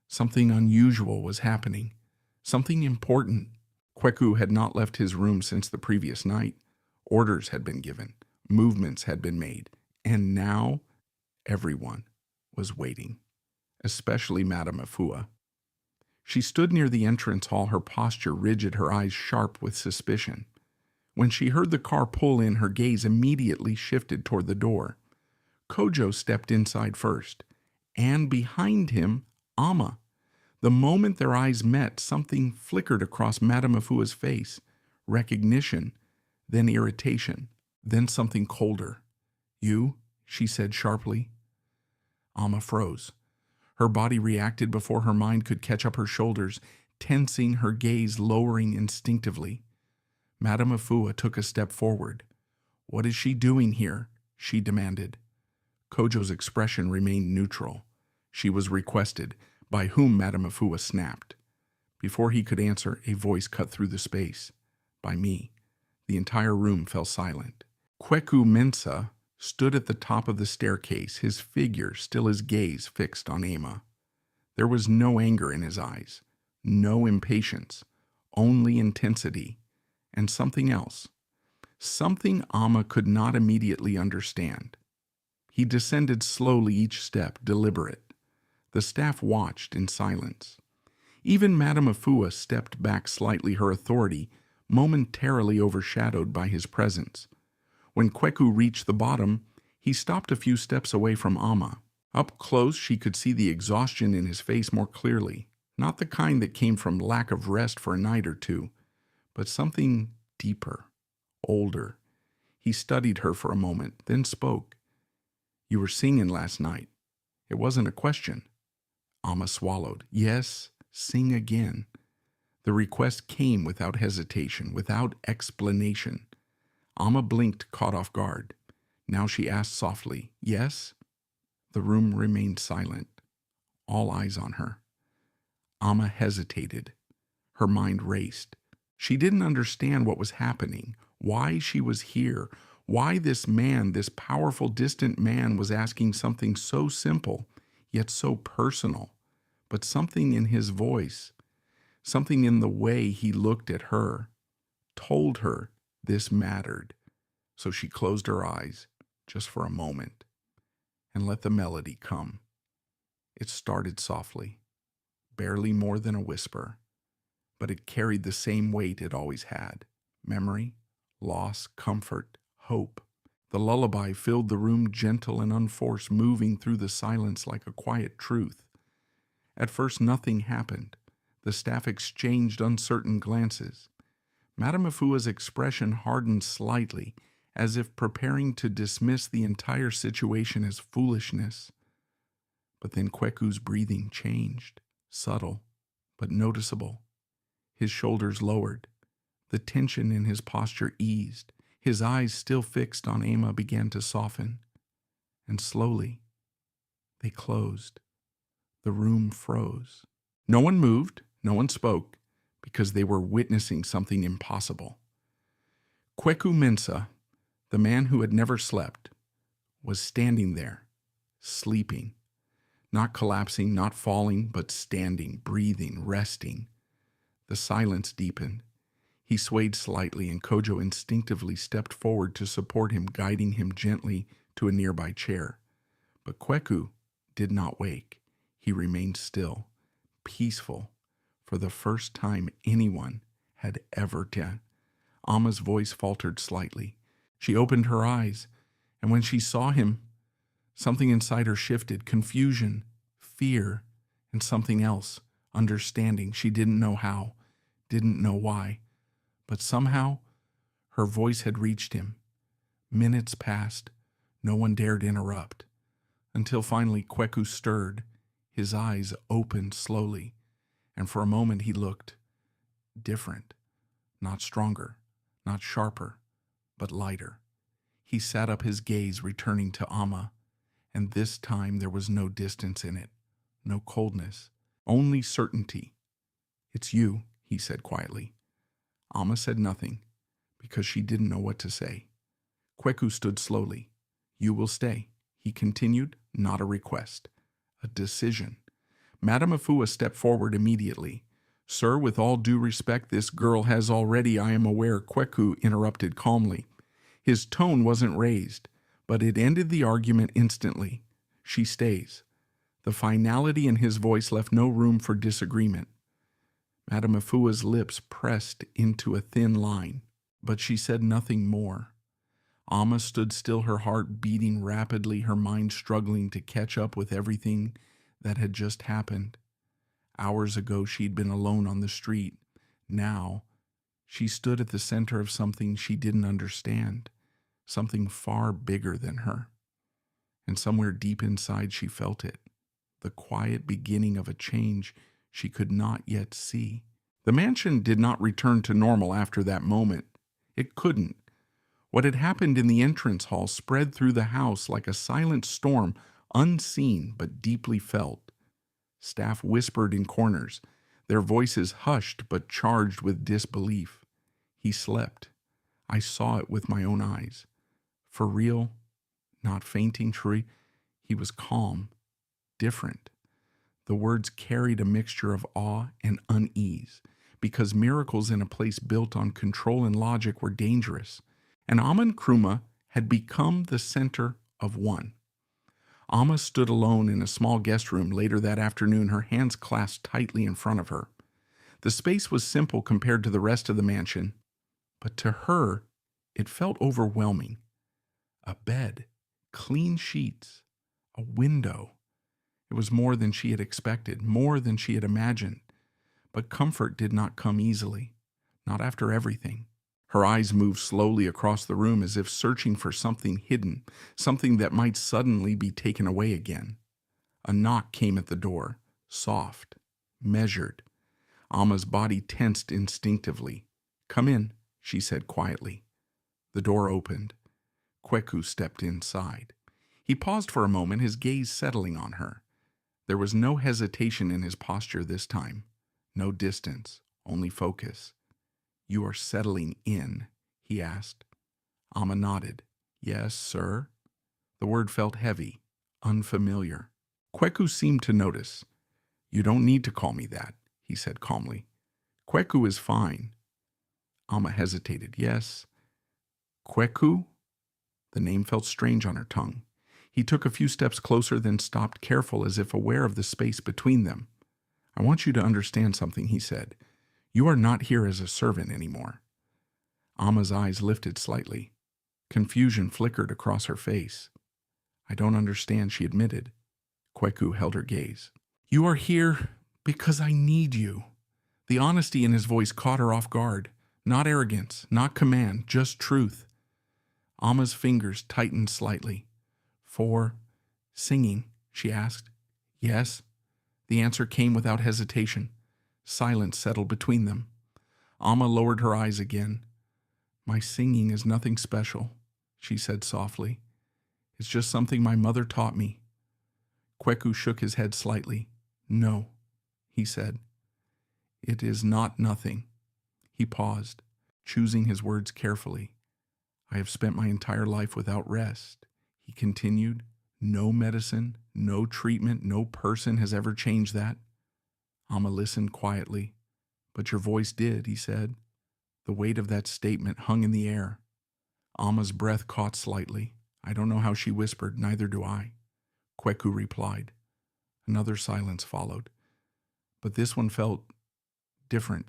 Something unusual was happening. Something important. Kweku had not left his room since the previous night. Orders had been given. Movements had been made. And now, everyone was waiting, especially Madame Afua. She stood near the entrance hall, her posture rigid, her eyes sharp with suspicion. When she heard the car pull in, her gaze immediately shifted toward the door. Kojo stepped inside first, and behind him, Amma. The moment their eyes met, something flickered across Madame Afua's face. Recognition, then irritation, then something colder. "You?" she said sharply. Amma froze. Her body reacted before her mind could catch up, her shoulders tensing, her gaze lowering instinctively. Madame Afua took a step forward. "What is she doing here?" she demanded. Kojo's expression remained neutral. She was requested, by whom Madame Afua snapped. Before he could answer, a voice cut through the space. "By me." The entire room fell silent. Kweku Mensah stood at the top of the staircase, his figure still, his gaze fixed on Amma. There was no anger in his eyes, no impatience, only intensity, and something else. Something Amma could not immediately understand. He descended slowly, each step deliberate. The staff watched in silence. Even Madame Afua stepped back slightly, her authority momentarily overshadowed by his presence. When Kweku reached the bottom, he stopped a few steps away from Amma. Up close, she could see the exhaustion in his face more clearly, not the kind that came from lack of rest for a night or two, but something deeper, older. He studied her for a moment, then spoke. "You were singing last night." It wasn't a question. Amma swallowed. "Yes, sing again." The request came without hesitation, without explanation. Amma blinked, caught off guard. Now she asked softly, "Yes?" The room remained silent, all eyes on her. Amma hesitated. Her mind raced. She didn't understand what was happening, why she was here, Why this man, this powerful, distant man, was asking something so simple, yet so personal, but something in his voice, something in the way he looked at her, told her this mattered. So she closed her eyes just for a moment and let the melody come. It started softly, barely more than a whisper, but it carried the same weight it always had: memory, loss, comfort, hope. The lullaby filled the room, gentle and unforced, moving through the silence like a quiet truth. At first nothing happened. The staff exchanged uncertain glances. Madame Afua's expression hardened slightly, as if preparing to dismiss the entire situation as foolishness. But then Kweku's breathing changed, subtle but noticeable. His shoulders lowered. The tension in his posture eased. His eyes, still fixed on Ama, began to soften. And slowly, they closed. The room froze. No one moved, no one spoke, because they were witnessing something impossible. Kweku Mensah, the man who had never slept, was standing there, sleeping. Not collapsing, not falling, but standing, breathing, resting. The silence deepened. He swayed slightly, and Kojo instinctively stepped forward to support him, guiding him gently to a nearby chair. But Kweku did not wake. He remained still, peaceful, for the first time anyone had ever done. Ama's voice faltered slightly. She opened her eyes, and when she saw him, something inside her shifted: confusion, fear, and something else, understanding. She didn't know how, didn't know why, but somehow her voice had reached him. Minutes passed. No one dared interrupt, until finally Kweku stirred. His eyes opened slowly, and for a moment he looked different. Not stronger, not sharper, but lighter. He sat up, his gaze returning to Ama, and this time there was no distance in it, no coldness, only certainty. "It's you," he said quietly. Ama said nothing, because she didn't know what to say. Kweku stood slowly. "You will stay," he continued, not a request, a decision. Madame Afua stepped forward immediately. "Sir, with all due respect, this girl has already, I am aware," Kweku interrupted calmly. His tone wasn't raised, but it ended the argument instantly. "She stays." The finality in his voice left no room for disagreement. Madame Afua's lips pressed into a thin line, but she said nothing more. Ama stood still, her heart beating rapidly, her mind struggling to catch up with everything that had just happened. Hours ago she'd been alone on the street. Now she stood at the center of something she didn't understand, something far bigger than her. And somewhere deep inside she felt it, the quiet beginning of a change she could not yet see. The mansion did not return to normal after that moment. It couldn't. What had happened in the entrance hall spread through the house like a silent storm, unseen but deeply felt. Staff whispered in corners, their voices hushed but charged with disbelief. He slept. I saw it with my own eyes. For real, not fainting, true. He was calm, different. The words carried a mixture of awe and unease, because miracles in a place built on control and logic were dangerous, and Ama and Nkrumah had become the center of one. Ama stood alone in a small guest room later that afternoon, her hands clasped tightly in front of her. The space was simple compared to the rest of the mansion, but to her it felt overwhelming. A bed, clean sheets, a window. It was more than she had expected, more than she had imagined. But comfort did not come easily, not after everything. Her eyes moved slowly across the room as if searching for something hidden, something that might suddenly be taken away again. A knock came at the door, soft, measured. Ama's body tensed instinctively. "Come in," she said quietly. The door opened. Kweku stepped inside. He paused for a moment, his gaze settling on her. There was no hesitation in his posture this time, no distance, only focus. "You are settling in?" he asked. Ama nodded. Yes, sir. The word felt heavy, unfamiliar. Kweku seemed to notice. You don't need to call me that, he said calmly. Kweku is fine. Amma hesitated. Yes. Kweku? The name felt strange on her tongue. He took a few steps closer, then stopped, careful, as if aware of the space between them. I want you to understand something, he said. You are not here as a servant anymore. Amma's eyes lifted slightly. Confusion flickered across her face. I don't understand, she admitted. Kweku held her gaze. You are here because I need you. The honesty in his voice caught her off guard. Not arrogance, not command, just truth. Amma's fingers tightened slightly. For singing, she asked. Yes. The answer came without hesitation. Silence settled between them. Amma lowered her eyes again. My singing is nothing special, she said softly. It's just something my mother taught me. Kweku shook his head slightly. No, he said. It is not nothing. He paused, choosing his words carefully. I have spent my entire life without rest, he continued. No medicine, no treatment, no person has ever changed that. Amma listened quietly. But your voice did, he said. The weight of that statement hung in the air. Amma's breath caught slightly. I don't know how she whispered, neither do I. Kweku replied. Another silence followed. But this one felt different,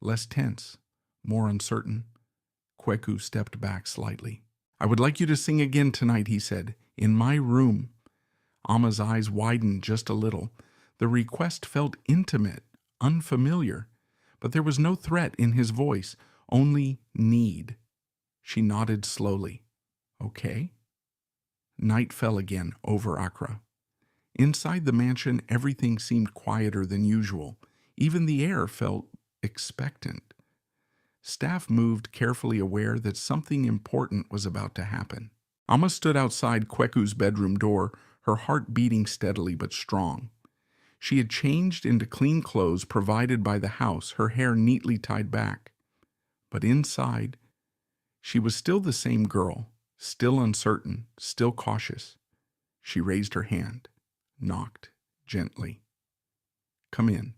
less tense, more uncertain. Kweku stepped back slightly. I would like you to sing again tonight, he said, in my room. Amma's eyes widened just a little. The request felt intimate, unfamiliar, but there was no threat in his voice, only need. She nodded slowly. Okay. Night fell again over Accra. Inside the mansion, everything seemed quieter than usual. Even the air felt expectant. Staff moved, carefully aware that something important was about to happen. Amma stood outside Kweku's bedroom door, her heart beating steadily but strong. She had changed into clean clothes provided by the house, her hair neatly tied back. But inside, she was still the same girl, still uncertain, still cautious. She raised her hand, knocked gently. Come in.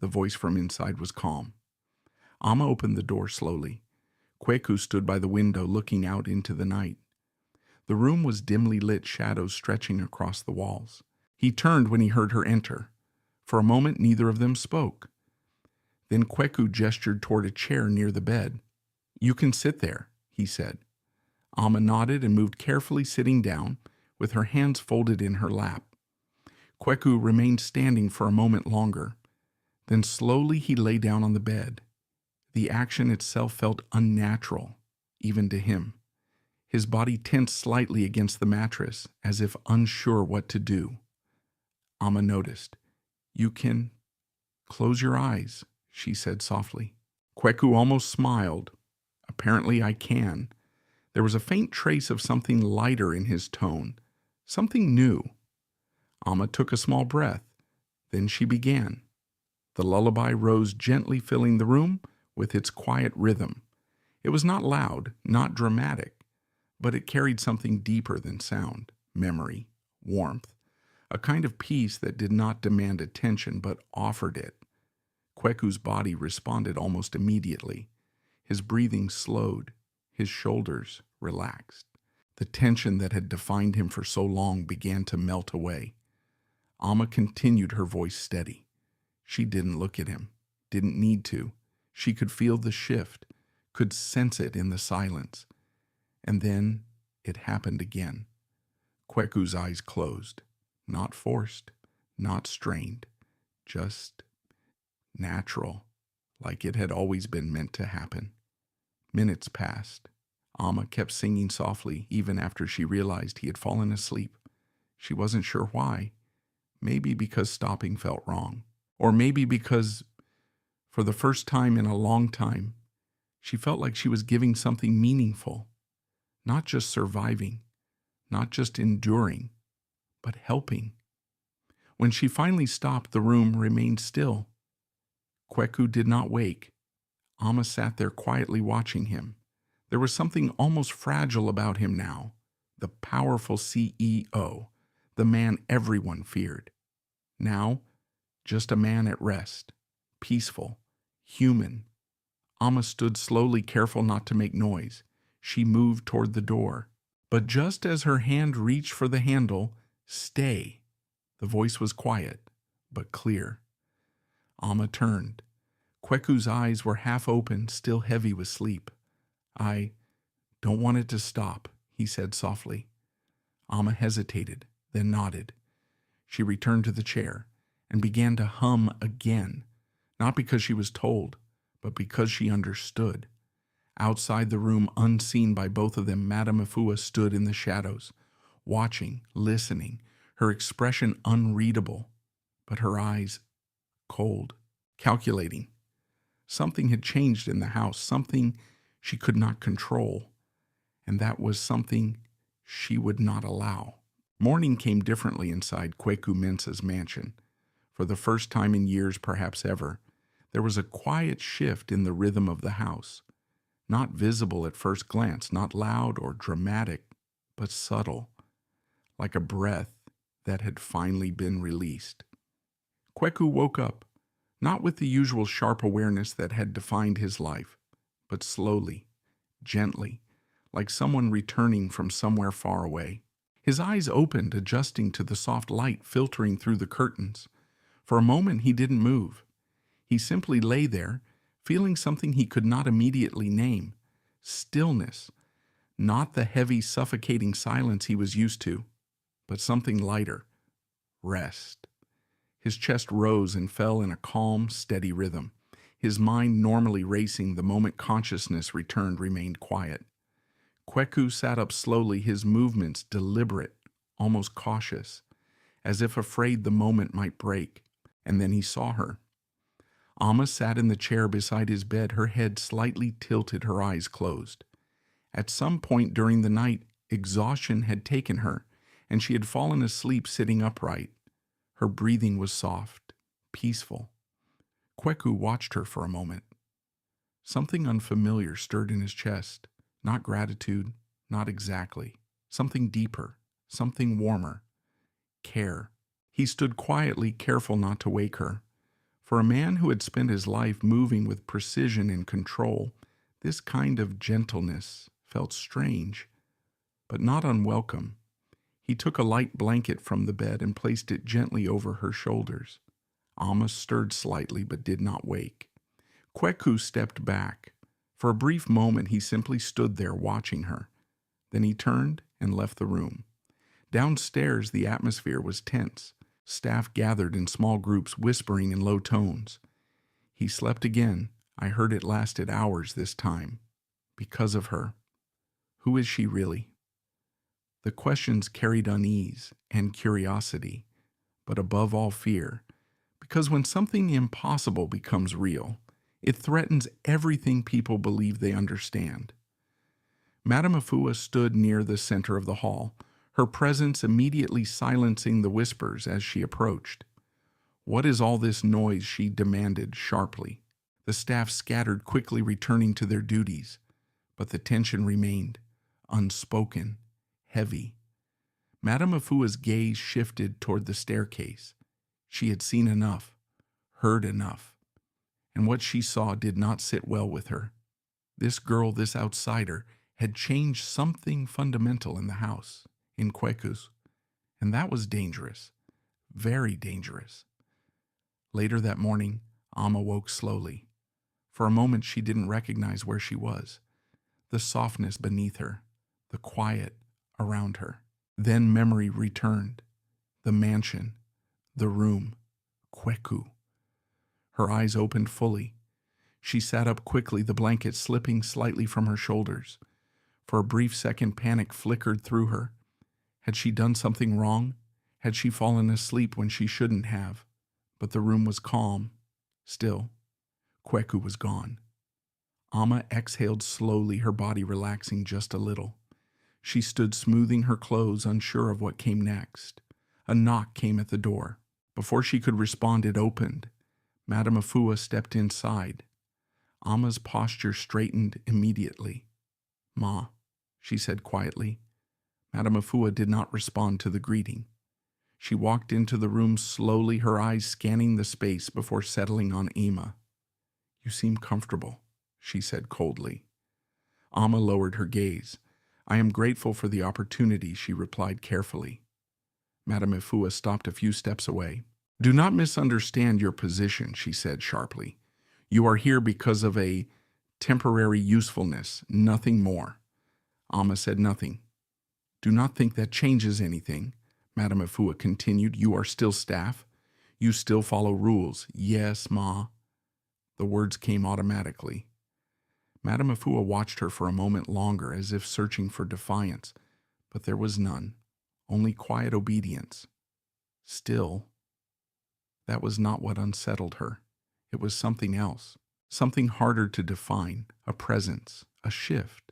The voice from inside was calm. Amma opened the door slowly. Kweku stood by the window looking out into the night. The room was dimly lit, shadows stretching across the walls. He turned when he heard her enter. For a moment, neither of them spoke. Then Kweku gestured toward a chair near the bed. You can sit there, he said. Amma nodded and moved carefully, sitting down, with her hands folded in her lap. Kweku remained standing for a moment longer. Then slowly he lay down on the bed. The action itself felt unnatural, even to him. His body tensed slightly against the mattress, as if unsure what to do. Amma noticed. You can close your eyes, she said softly. Kweku almost smiled. Apparently I can. There was a faint trace of something lighter in his tone, something new. Amma took a small breath. Then she began. The lullaby rose gently, filling the room with its quiet rhythm. It was not loud, not dramatic, but it carried something deeper than sound, memory, warmth, a kind of peace that did not demand attention but offered it. Kweku's body responded almost immediately. His breathing slowed, his shoulders relaxed. The tension that had defined him for so long began to melt away. Amma continued, her voice steady. She didn't look at him, didn't need to. She could feel the shift, could sense it in the silence. And then it happened again. Kweku's eyes closed, not forced, not strained, just natural, like it had always been meant to happen. Minutes passed. Amma kept singing softly, even after she realized he had fallen asleep. She wasn't sure why. Maybe because stopping felt wrong. Or maybe because, for the first time in a long time, she felt like she was giving something meaningful. Not just surviving, not just enduring, but helping. When she finally stopped, the room remained still. Kweku did not wake. Amma sat there quietly watching him. There was something almost fragile about him now, the powerful CEO, the man everyone feared. Now, just a man at rest, peaceful, human. Amma stood slowly, careful not to make noise. She moved toward the door. But just as her hand reached for the handle, "Stay." The voice was quiet, but clear. Amma turned. Kweku's eyes were half open, still heavy with sleep. "I don't want it to stop," he said softly. Amma hesitated, then nodded. She returned to the chair and began to hum again, not because she was told, but because she understood. Outside the room, unseen by both of them, Madame Afua stood in the shadows, watching, listening, her expression unreadable, but her eyes cold, calculating. Something had changed in the house, something she could not control, and that was something she would not allow. Morning came differently inside Kweku Mensah's mansion. For the first time in years, perhaps ever, there was a quiet shift in the rhythm of the house. Not visible at first glance, not loud or dramatic, but subtle, like a breath that had finally been released. Kweku woke up, not with the usual sharp awareness that had defined his life, but slowly, gently, like someone returning from somewhere far away. His eyes opened, adjusting to the soft light filtering through the curtains. For a moment he didn't move. He simply lay there, feeling something he could not immediately name. Stillness, not the heavy, suffocating silence he was used to, but something lighter. Rest. His chest rose and fell in a calm, steady rhythm. His mind, normally racing the moment consciousness returned, remained quiet. Kweku sat up slowly, his movements deliberate, almost cautious, as if afraid the moment might break. And then he saw her. Amma sat in the chair beside his bed, her head slightly tilted, her eyes closed. At some point during the night, exhaustion had taken her, and she had fallen asleep sitting upright. Her breathing was soft, peaceful. Kweku watched her for a moment. Something unfamiliar stirred in his chest. Not gratitude, not exactly. Something deeper, something warmer. Care. He stood quietly, careful not to wake her. For a man who had spent his life moving with precision and control, this kind of gentleness felt strange, but not unwelcome. He took a light blanket from the bed and placed it gently over her shoulders. Amma stirred slightly but did not wake. Kweku stepped back. For a brief moment he simply stood there watching her. Then he turned and left the room. Downstairs the atmosphere was tense. Staff gathered in small groups, whispering in low tones. He slept again. I heard it lasted hours this time. Because of her. Who is she really? The questions carried unease and curiosity, but above all fear, because when something impossible becomes real, it threatens everything people believe they understand. Madame Afua stood near the center of the hall, her presence immediately silencing the whispers as she approached. "What is all this noise?" she demanded sharply. The staff scattered, quickly returning to their duties, but the tension remained, unspoken, heavy. Madame Afua's gaze shifted toward the staircase. She had seen enough, heard enough, and what she saw did not sit well with her. This girl, this outsider, had changed something fundamental in the house, in Kweku's, and that was dangerous, very dangerous. Later that morning, Amma woke slowly. For a moment she didn't recognize where she was, the softness beneath her, the quiet around her. Then memory returned, the mansion, the room, Kweku. Her eyes opened fully. She sat up quickly, the blanket slipping slightly from her shoulders. For a brief second, panic flickered through her. Had she done something wrong? Had she fallen asleep when she shouldn't have? But the room was calm. Still, Kweku was gone. Amma exhaled slowly, her body relaxing just a little. She stood smoothing her clothes, unsure of what came next. A knock came at the door. Before she could respond, it opened. Madame Afua stepped inside. Amma's posture straightened immediately. Ma, she said quietly. Madame Afua did not respond to the greeting. She walked into the room slowly, her eyes scanning the space before settling on Ima. You seem comfortable, she said coldly. Amma lowered her gaze. I am grateful for the opportunity, she replied carefully. Madame Afua stopped a few steps away. Do not misunderstand your position, she said sharply. You are here because of a temporary usefulness, nothing more. Amma said nothing. Do not think that changes anything, Madame Afua continued. You are still staff. You still follow rules. Yes, Ma. The words came automatically. Madame Afua watched her for a moment longer as if searching for defiance, but there was none, only quiet obedience. Still, that was not what unsettled her. It was something else, something harder to define, a presence, a shift.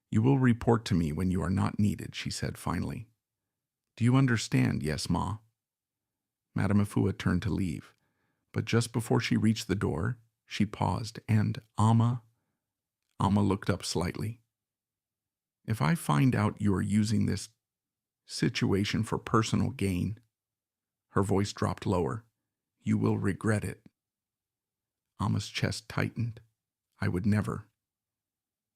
You will report to me when you are not needed, she said finally. Do you understand? Yes, Ma. Madame Afua turned to leave, but just before she reached the door, she paused, and Amma looked up slightly. If I find out you are using this situation for personal gain, her voice dropped lower, you will regret it. Amma's chest tightened. I would never.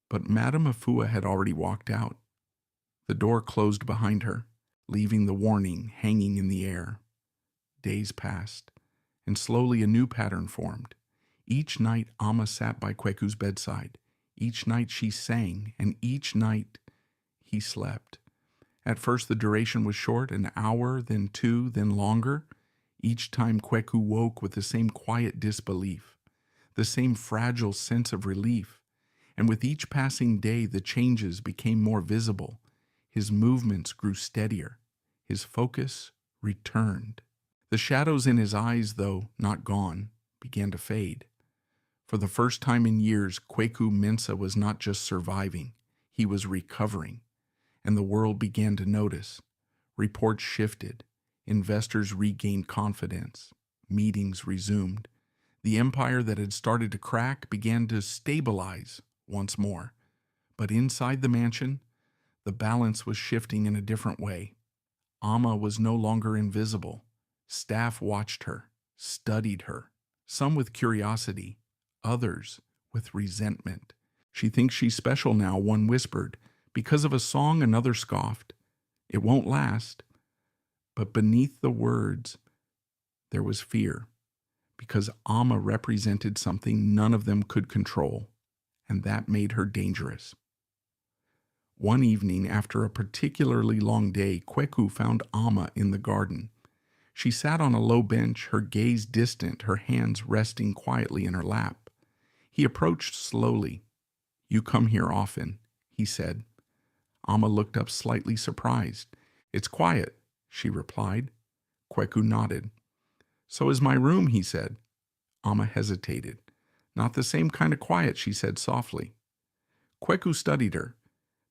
But Madame Afua had already walked out. The door closed behind her, leaving the warning hanging in the air. Days passed, and slowly a new pattern formed. Each night Amma sat by Kweku's bedside. Each night she sang, and each night he slept. At first the duration was short, an hour, then 2, then longer. Each time Kweku woke with the same quiet disbelief, the same fragile sense of relief. And with each passing day the changes became more visible. His movements grew steadier. His focus returned. The shadows in his eyes, though not gone, began to fade. For the first time in years, Kweku Mensah was not just surviving, he was recovering. And the world began to notice. Reports shifted. Investors regained confidence. Meetings resumed. The empire that had started to crack began to stabilize once more. But inside the mansion, the balance was shifting in a different way. Amma was no longer invisible. Staff watched her, studied her, some with curiosity, others with resentment. She thinks she's special now, one whispered. Because of a song, another scoffed. It won't last. But beneath the words, there was fear, because Amma represented something none of them could control, and that made her dangerous. One evening, after a particularly long day, Kweku found Amma in the garden. She sat on a low bench, her gaze distant, her hands resting quietly in her lap. He approached slowly. You come here often, he said. Amma looked up slightly surprised. It's quiet, she replied. Kweku nodded. So is my room, he said. Amma hesitated. Not the same kind of quiet, she said softly. Kweku studied her.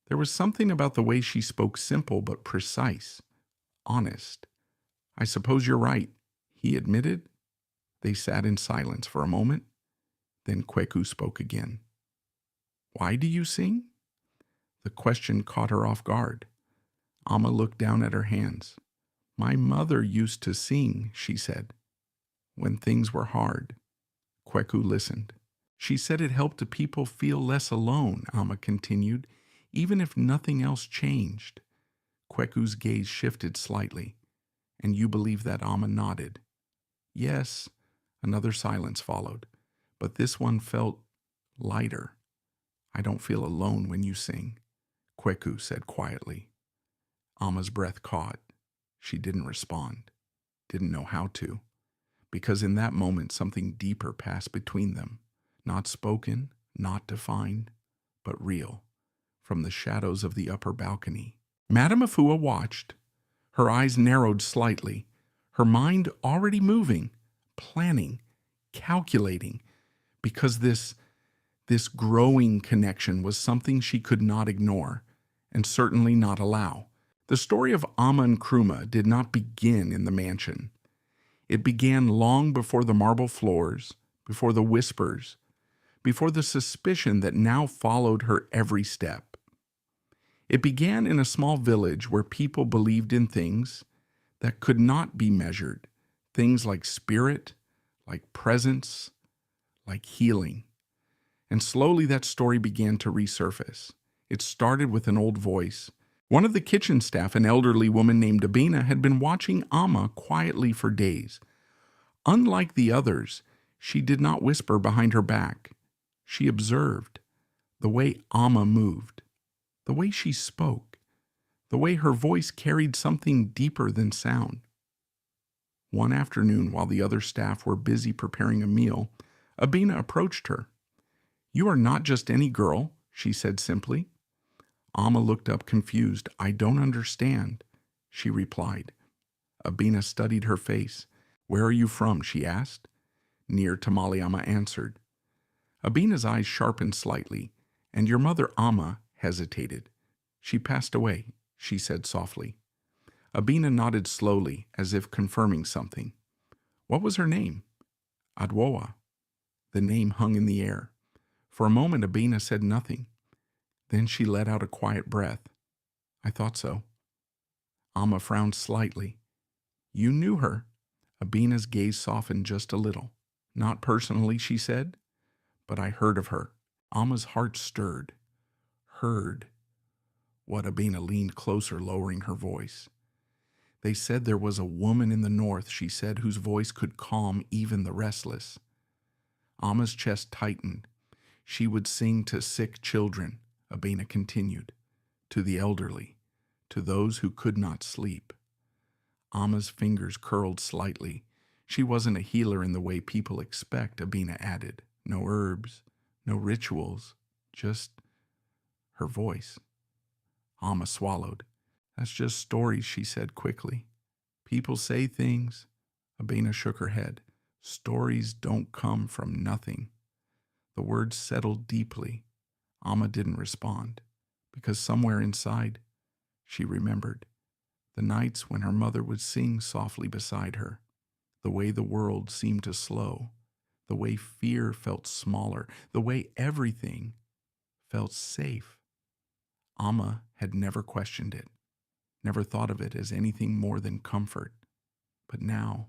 There was something about the way she spoke, simple but precise, honest. I suppose you're right, he admitted. They sat in silence for a moment. Then Kweku spoke again. Why do you sing? The question caught her off guard. Amma looked down at her hands. My mother used to sing, she said, when things were hard. Kweku listened. She said it helped people feel less alone, Amma continued, even if nothing else changed. Kweku's gaze shifted slightly. And you believe that? Amma nodded. Yes. Another silence followed, but this one felt lighter. I don't feel alone when you sing, Kweku said quietly. Amma's breath caught. She didn't respond, didn't know how to, because in that moment something deeper passed between them, not spoken, not defined, but real, from the shadows of the upper balcony. Madame Afua watched. Her eyes narrowed slightly, her mind already moving, planning, calculating, because this growing connection was something she could not ignore, and certainly not allow. The story of Amma and Nkrumah did not begin in the mansion. It began long before the marble floors, before the whispers, before the suspicion that now followed her every step. It began in a small village where people believed in things that could not be measured, things like spirit, like presence, like healing. And slowly that story began to resurface. It started with an old voice. One of the kitchen staff, an elderly woman named Abina, had been watching Amma quietly for days. Unlike the others, she did not whisper behind her back. She observed the way Amma moved, the way she spoke, the way her voice carried something deeper than sound. One afternoon, while the other staff were busy preparing a meal, Abina approached her. "You are not just any girl," she said simply. Amma looked up confused. "I don't understand," she replied. Abina studied her face. "Where are you from?" she asked. "Near Tamale," Amma answered. Abina's eyes sharpened slightly, and your mother Amma hesitated. "She passed away," she said softly. Abina nodded slowly, as if confirming something. "What was her name?" "Adwoa." The name hung in the air. For a moment Abina said nothing. Then she let out a quiet breath. "I thought so." Amma frowned slightly. "You knew her?" Abina's gaze softened just a little. "Not personally," she said, "but I heard of her." Amma's heart stirred. Heard. What? Abina leaned closer, lowering her voice. "They said there was a woman in the north," she said, "whose voice could calm even the restless." Amma's chest tightened. "She would sing to sick children," Abina continued, "to the elderly, to those who could not sleep." Amma's fingers curled slightly. "She wasn't a healer in the way people expect," Abina added. "No herbs, no rituals, just her voice." Amma swallowed. "That's just stories," she said quickly. "People say things." Abina shook her head. "Stories don't come from nothing." The words settled deeply. Amma didn't respond, because somewhere inside, she remembered the nights when her mother would sing softly beside her, the way the world seemed to slow, the way fear felt smaller, the way everything felt safe. Amma had never questioned it, never thought of it as anything more than comfort. But now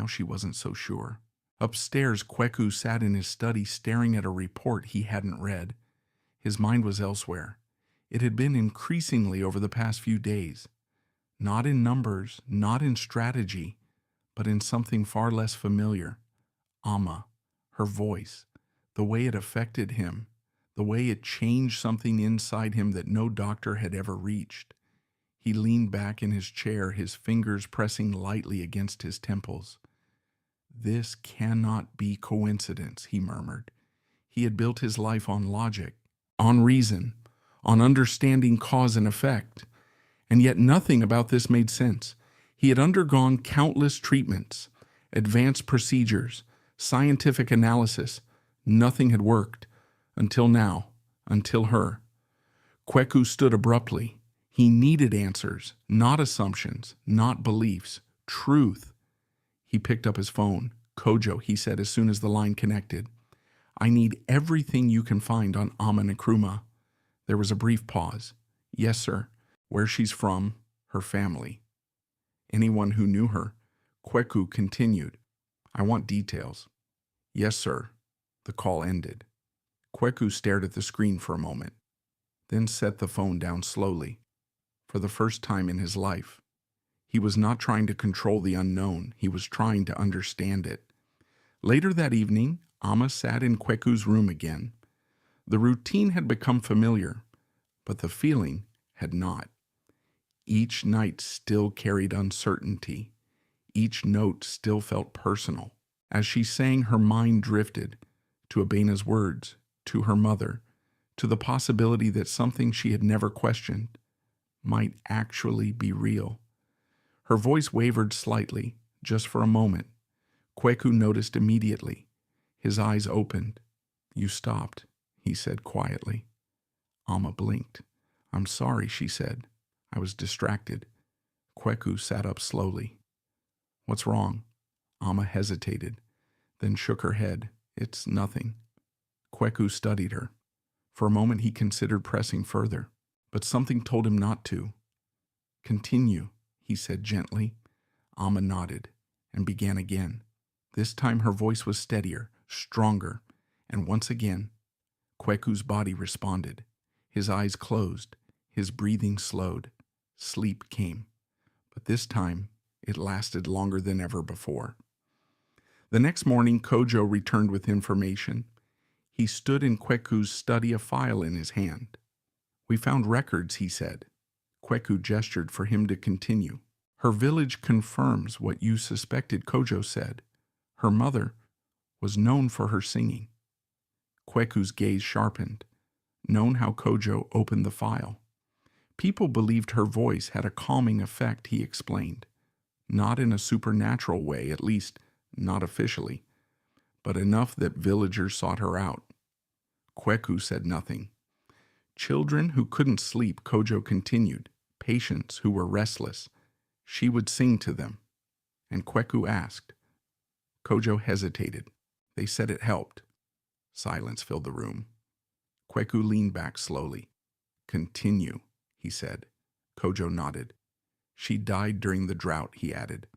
she wasn't so sure. Upstairs, Kweku sat in his study staring at a report he hadn't read. His mind was elsewhere. It had been increasingly over the past few days. Not in numbers, not in strategy, but in something far less familiar. Amma, her voice, the way it affected him, the way it changed something inside him that no doctor had ever reached. He leaned back in his chair, his fingers pressing lightly against his temples. "This cannot be coincidence," he murmured. He had built his life on logic, on reason, on understanding cause and effect. And yet nothing about this made sense. He had undergone countless treatments, advanced procedures, scientific analysis. Nothing had worked. Until now. Until her. Kweku stood abruptly. He needed answers, not assumptions, not beliefs. Truth. He picked up his phone. "Kojo," he said as soon as the line connected. "I need everything you can find on Amma Nkrumah." There was a brief pause. "Yes, sir." "Where she's from, her family. Anyone who knew her." Kweku continued. "I want details." "Yes, sir." The call ended. Kweku stared at the screen for a moment, then set the phone down slowly. For the first time in his life, he was not trying to control the unknown. He was trying to understand it. Later that evening, Amma sat in Kweku's room again. The routine had become familiar, but the feeling had not. Each night still carried uncertainty. Each note still felt personal. As she sang, her mind drifted to Abina's words, to her mother, to the possibility that something she had never questioned might actually be real. Her voice wavered slightly, just for a moment. Kweku noticed immediately. His eyes opened. "You stopped," he said quietly. Amma blinked. "I'm sorry," she said. "I was distracted." Kweku sat up slowly. "What's wrong?" Amma hesitated, then shook her head. "It's nothing." Kweku studied her. For a moment he considered pressing further, but something told him not to. "Continue," he said gently. Amma nodded and began again. This time her voice was steadier, stronger, and once again, Kweku's body responded. His eyes closed, his breathing slowed. Sleep came, but this time it lasted longer than ever before. The next morning, Kojo returned with information. He stood in Kweku's study, a file in his hand. "We found records," he said. Kweku gestured for him to continue. "Her village confirms what you suspected," Kojo said. "Her mother was known for her singing." Kweku's gaze sharpened. Known how Kojo opened the file. "People believed her voice had a calming effect," he explained. "Not in a supernatural way, at least not officially, but enough that villagers sought her out." Kweku said nothing. "Children who couldn't sleep," Kojo continued. "Patients who were restless. She would sing to them." And Kweku asked. Kojo hesitated. "They said it helped." Silence filled the room. Kweku leaned back slowly. "Continue," he said. Kojo nodded. "She died during the drought," he added.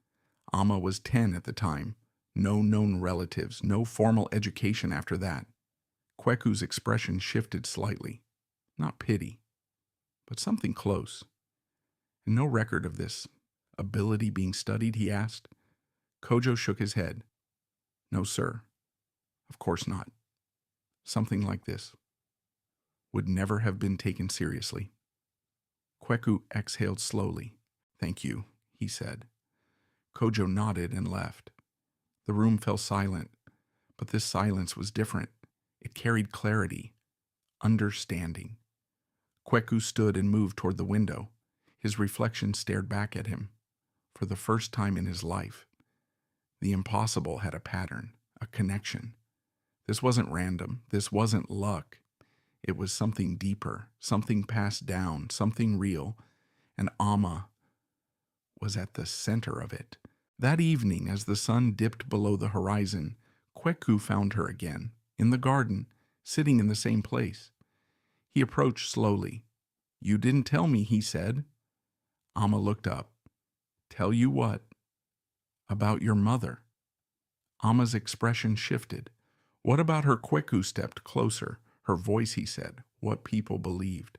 "Amma was 10 at the time. No known relatives, no formal education after that." Kweku's expression shifted slightly. Not pity, but something close. "And no record of this ability being studied?" he asked. Kojo shook his head. "No, sir. Of course not. Something like this would never have been taken seriously." Kweku exhaled slowly. "Thank you," he said. Kojo nodded and left. The room fell silent, but this silence was different. It carried clarity, understanding. Kweku stood and moved toward the window. His reflection stared back at him. For the first time in his life, the impossible had a pattern, a connection. This wasn't random. This wasn't luck. It was something deeper, something passed down, something real, and Amma was at the center of it. That evening, as the sun dipped below the horizon, Kweku found her again, in the garden, sitting in the same place. He approached slowly. "You didn't tell me," he said. Amma looked up. "Tell you what?" "About your mother." Amma's expression shifted. "What about her?" Kweku stepped closer. "Her voice," he said. "What people believed."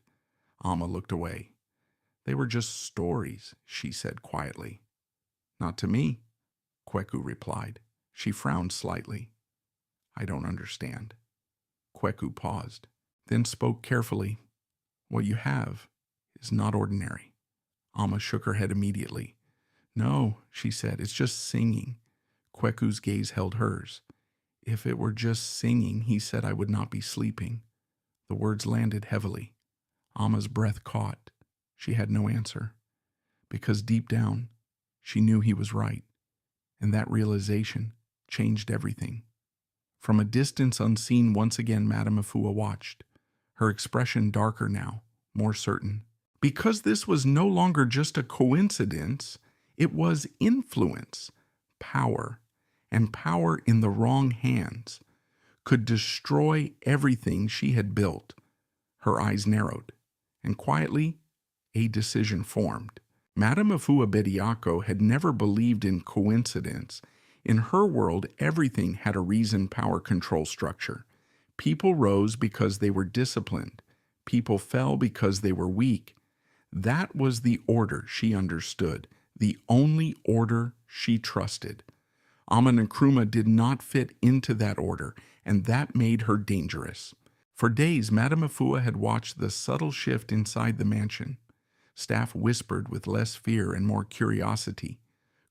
Amma looked away. "They were just stories," she said quietly. "Not to me," Kweku replied. She frowned slightly. "I don't understand." Kweku paused, then spoke carefully. "What you have is not ordinary." Amma shook her head immediately. "No," she said, "it's just singing." Kweku's gaze held hers. "If it were just singing," he said, "I would not be sleeping." The words landed heavily. Amma's breath caught. She had no answer, because deep down, she knew he was right, and that realization changed everything. From a distance unseen, once again Madame Afua watched, her expression darker now, more certain. Because this was no longer just a coincidence, it was influence, power, and power in the wrong hands could destroy everything she had built. Her eyes narrowed, and quietly, a decision formed. Madame Afua Bediako had never believed in coincidence. In her world, everything had a reason-power control structure. People rose because they were disciplined. People fell because they were weak. That was the order she understood, the only order she trusted. Amma Nkrumah did not fit into that order, and that made her dangerous. For days, Madame Afua had watched the subtle shift inside the mansion. Staff whispered with less fear and more curiosity.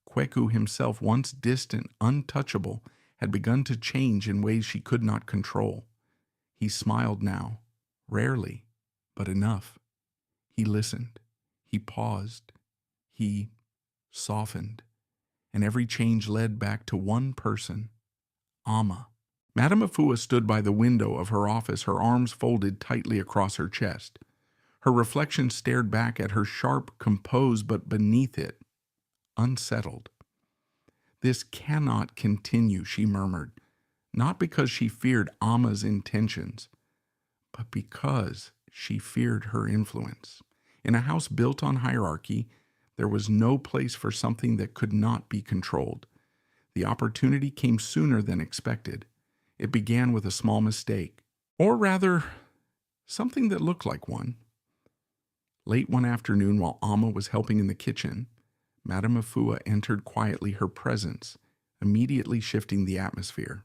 Kweku himself, once distant, untouchable, had begun to change in ways she could not control. He smiled now, rarely, but enough. He listened. He paused. He softened. And every change led back to one person, Amma. Madame Afua stood by the window of her office, her arms folded tightly across her chest. Her reflection stared back at her, sharp, composed, but beneath it, unsettled. "This cannot continue," she murmured. not because she feared Amma's intentions, but because she feared her influence. In a house built on hierarchy, there was no place for something that could not be controlled. The opportunity came sooner than expected. It began with a small mistake, or rather, something that looked like one. Late one afternoon, while Amma was helping in the kitchen, Madame Afua entered quietly, her presence immediately shifting the atmosphere.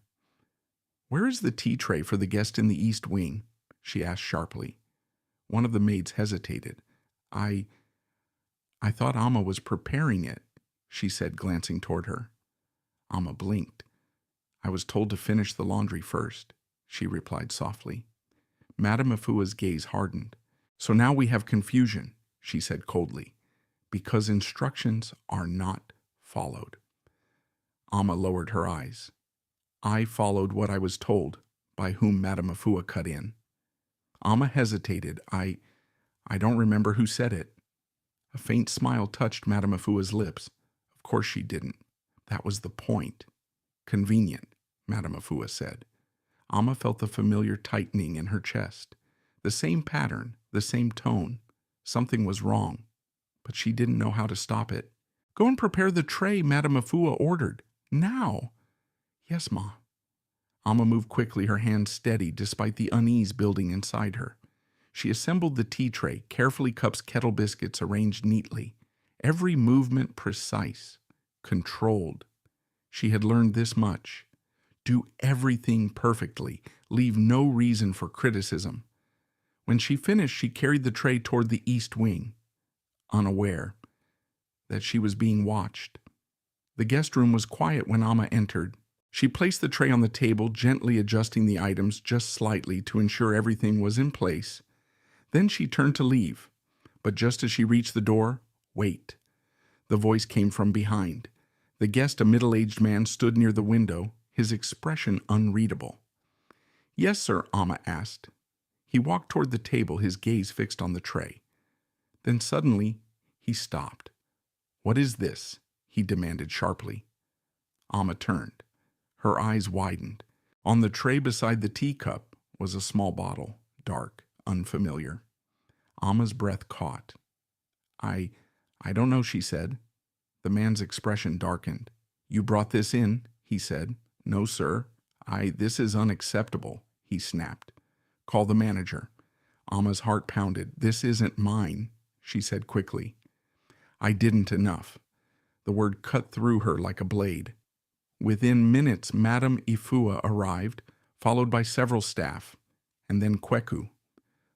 "Where is the tea tray for the guest in the east wing?" she asked sharply. One of the maids hesitated. I thought Amma was preparing it," she said, glancing toward her. Amma blinked. "I was told to finish the laundry first," she replied softly. Madame Afua's gaze hardened. "So now we have confusion," she said coldly, "because instructions are not followed." Amma lowered her eyes. "I followed what I was told," by whom Madame Afua cut in. Amma hesitated. I don't remember who said it." A faint smile touched Madame Afua's lips. "Of course she didn't. That was the point." "Convenient," Madame Afua said. Amma felt the familiar tightening in her chest. The same pattern, the same tone. Something was wrong, but she didn't know how to stop it. "Go and prepare the tray," Madame Afua ordered. "Now." "Yes, Ma." Amma moved quickly, her hands steady despite the unease building inside her. She assembled the tea tray, carefully cups kettle biscuits arranged neatly, every movement precise, controlled. She had learned this much: do everything perfectly, leave no reason for criticism. When she finished, she carried the tray toward the east wing, unaware that she was being watched. The guest room was quiet when Amma entered. She placed the tray on the table, gently adjusting the items just slightly to ensure everything was in place. Then she turned to leave, but just as she reached the door, "Wait." The voice came from behind. The guest, a middle-aged man, stood near the window, his expression unreadable. "Yes, sir," Amma asked. He walked toward the table, his gaze fixed on the tray. Then suddenly, he stopped. "What is this?" he demanded sharply. Amma turned. Her eyes widened. On the tray beside the teacup was a small bottle, dark, unfamiliar. Amma's breath caught. I don't know," she said. The man's expression darkened. "You brought this in," he said. "No, sir. This is unacceptable," he snapped. "Call the manager." Amma's heart pounded. "This isn't mine," she said quickly. "I didn't enough." The word cut through her like a blade. Within minutes, Madame Ifua arrived, followed by several staff, and then Kweku.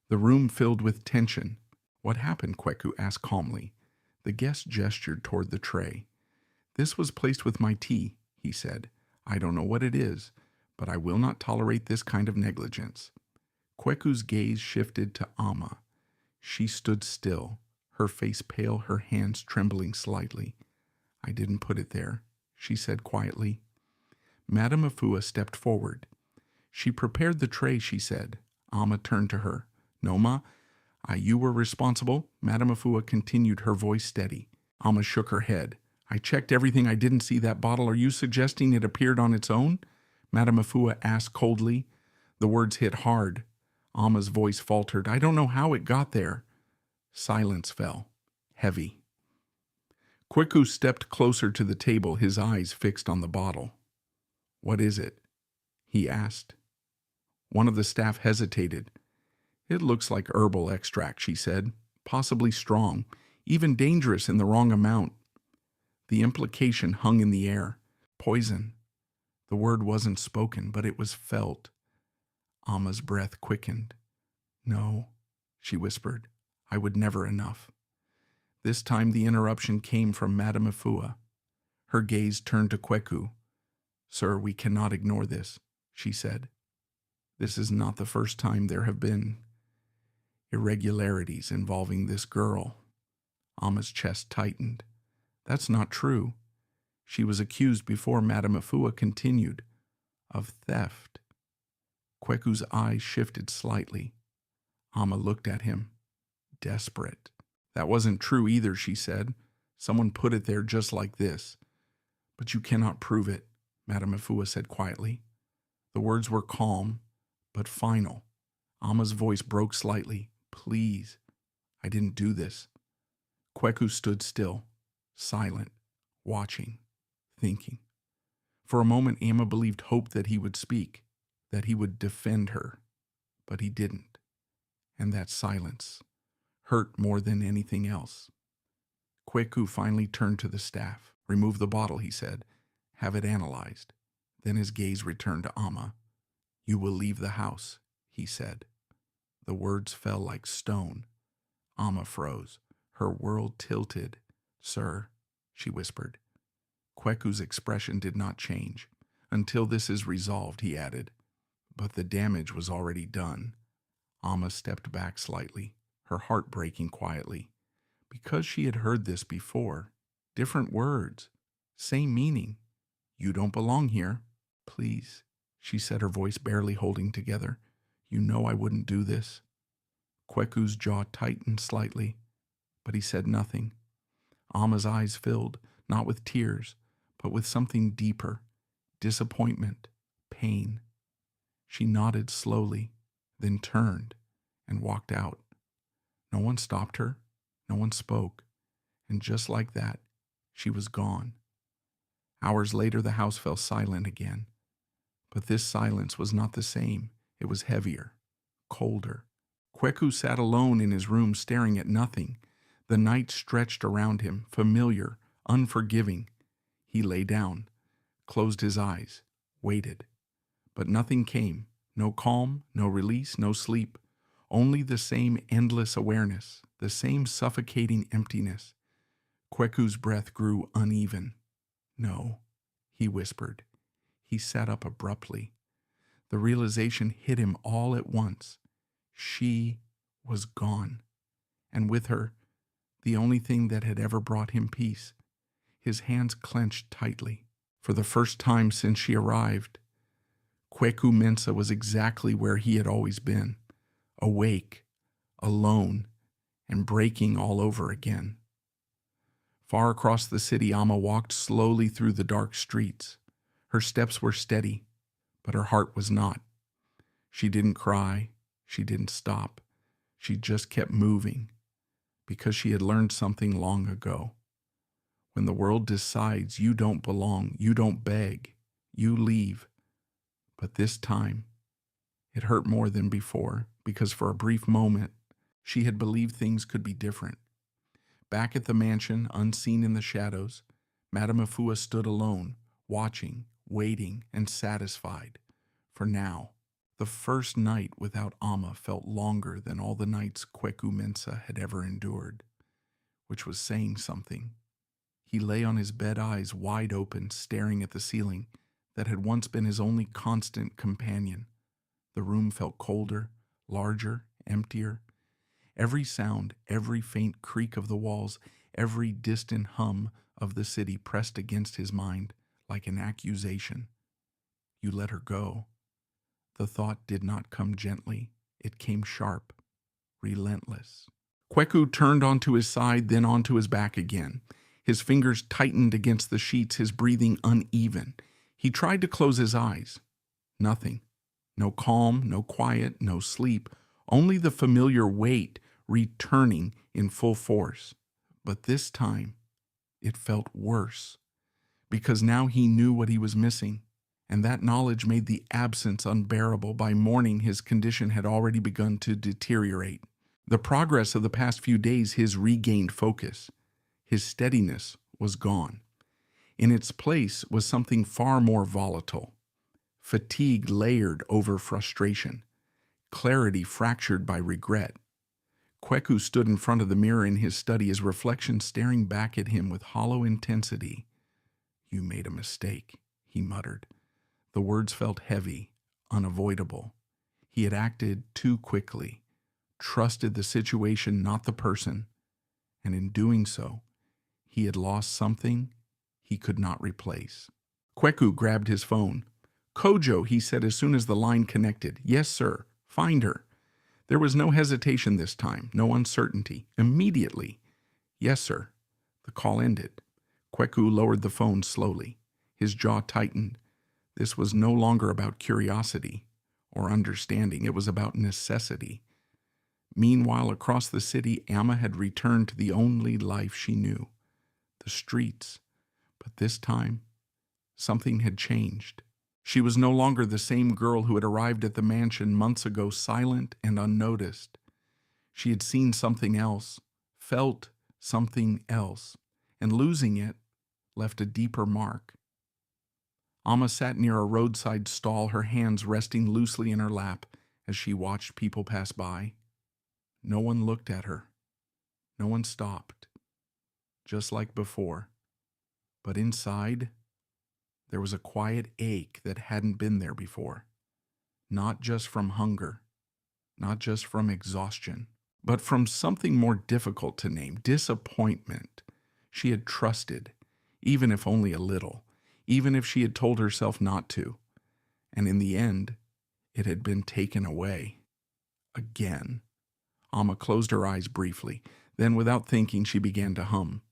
The room filled with tension. "What happened?" Kweku asked calmly. The guest gestured toward the tray. "This was placed with my tea," he said. "I don't know what it is, but I will not tolerate this kind of negligence." Kweku's gaze shifted to Amma. She stood still, her face pale, her hands trembling slightly. "I didn't put it there," she said quietly. Madame Afua stepped forward. "She prepared the tray," she said. Amma turned to her. "No, ma. You were responsible," Madame Afua continued, her voice steady. Amma shook her head. "I checked everything. I didn't see that bottle. Are you suggesting it appeared on its own?" Madame Afua asked coldly. The words hit hard. Amma's voice faltered. "I don't know how it got there." Silence fell, heavy. Kweku stepped closer to the table, his eyes fixed on the bottle. "What is it?" he asked. One of the staff hesitated. "It looks like herbal extract," she said. "Possibly strong, even dangerous in the wrong amount." The implication hung in the air. Poison. The word wasn't spoken, but it was felt. Amma's breath quickened. "No," she whispered. "I would never enough." This time the interruption came from Madame Afua. Her gaze turned to Kweku. "Sir, we cannot ignore this," she said. "This is not the first time there have been irregularities involving this girl." Amma's chest tightened. "That's not true. She was accused before," Madame Afua continued, "of theft." Kweku's eyes shifted slightly. Amma looked at him, desperate. "That wasn't true either," she said. "Someone put it there just like this." "But you cannot prove it," Madame Afua said quietly. The words were calm, but final. Ama's voice broke slightly. Please, I didn't do this. Kweku stood still, silent, watching, thinking. For a moment, Ama believed hope that he would speak, that he would defend her, but he didn't. And that silence hurt more than anything else. Kweku finally turned to the staff. Remove the bottle, he said. Have it analyzed. Then his gaze returned to Ama. You will leave the house, he said. The words fell like stone. Ama froze. Her world tilted. Sir, she whispered. Kweku's expression did not change. Until this is resolved, he added. But the damage was already done. Ama stepped back slightly, her heart breaking quietly. Because she had heard this before. Different words. Same meaning. You don't belong here. Please, she said, her voice barely holding together. You know I wouldn't do this. Kweku's jaw tightened slightly, but he said nothing. Ama's eyes filled, not with tears, but with something deeper. Disappointment, pain. She nodded slowly, then turned and walked out. No one stopped her. No one spoke. And just like that, she was gone. Hours later, the house fell silent again. But this silence was not the same. It was heavier, colder. Kweku sat alone in his room staring at nothing. The night stretched around him, familiar, unforgiving. He lay down, closed his eyes, waited. But nothing came. No calm, no release, no sleep. Only the same endless awareness, the same suffocating emptiness. Kweku's breath grew uneven. No, he whispered. He sat up abruptly. The realization hit him all at once. She was gone, and with her, the only thing that had ever brought him peace. His hands clenched tightly. For the first time since she arrived, Kweku Mensah was exactly where he had always been, awake, alone, and breaking all over again. Far across the city, Ama walked slowly through the dark streets. Her steps were steady, but her heart was not. She didn't cry. She didn't stop. She just kept moving, because she had learned something long ago. When the world decides you don't belong, you don't beg, you leave. But this time, it hurt more than before, because for a brief moment, she had believed things could be different. Back at the mansion, unseen in the shadows, Madame Afua stood alone, watching, waiting, and satisfied. For now, the first night without Ama felt longer than all the nights Kweku Mensah had ever endured, which was saying something. He lay on his bed, eyes wide open, staring at the ceiling that had once been his only constant companion. The room felt colder, larger, emptier. Every sound, every faint creak of the walls, every distant hum of the city pressed against his mind like an accusation. You let her go. The thought did not come gently. It came sharp, relentless. Kweku turned onto his side, then onto his back again. His fingers tightened against the sheets, his breathing uneven. He tried to close his eyes. Nothing. No calm, no quiet, no sleep. Only the familiar weight returning in full force. But this time, it felt worse. Because now he knew what he was missing. And that knowledge made the absence unbearable. By morning, his condition had already begun to deteriorate. The progress of the past few days, his regained focus, his steadiness was gone. In its place was something far more volatile. Fatigue layered over frustration. Clarity fractured by regret. Kweku stood in front of the mirror in his study, his reflection staring back at him with hollow intensity. You made a mistake, he muttered. The words felt heavy, unavoidable. He had acted too quickly, trusted the situation, not the person, and in doing so, he had lost something he could not replace. Kweku grabbed his phone. Kojo, he said as soon as the line connected. Yes, sir. Find her. There was no hesitation this time, no uncertainty. Immediately. Yes, sir. The call ended. Kweku lowered the phone slowly. His jaw tightened. This was no longer about curiosity or understanding. It was about necessity. Meanwhile, across the city, Amma had returned to the only life she knew, the streets. But this time, something had changed. She was no longer the same girl who had arrived at the mansion months ago, silent and unnoticed. She had seen something else, felt something else, and losing it left a deeper mark. Amma sat near a roadside stall, her hands resting loosely in her lap as she watched people pass by. No one looked at her. No one stopped. Just like before. But inside, there was a quiet ache that hadn't been there before. Not just from hunger, not just from exhaustion, but from something more difficult to name, disappointment. She had trusted, even if only a little, even if she had told herself not to. And in the end, it had been taken away. Again. Amma closed her eyes briefly. Then, without thinking, she began to hum.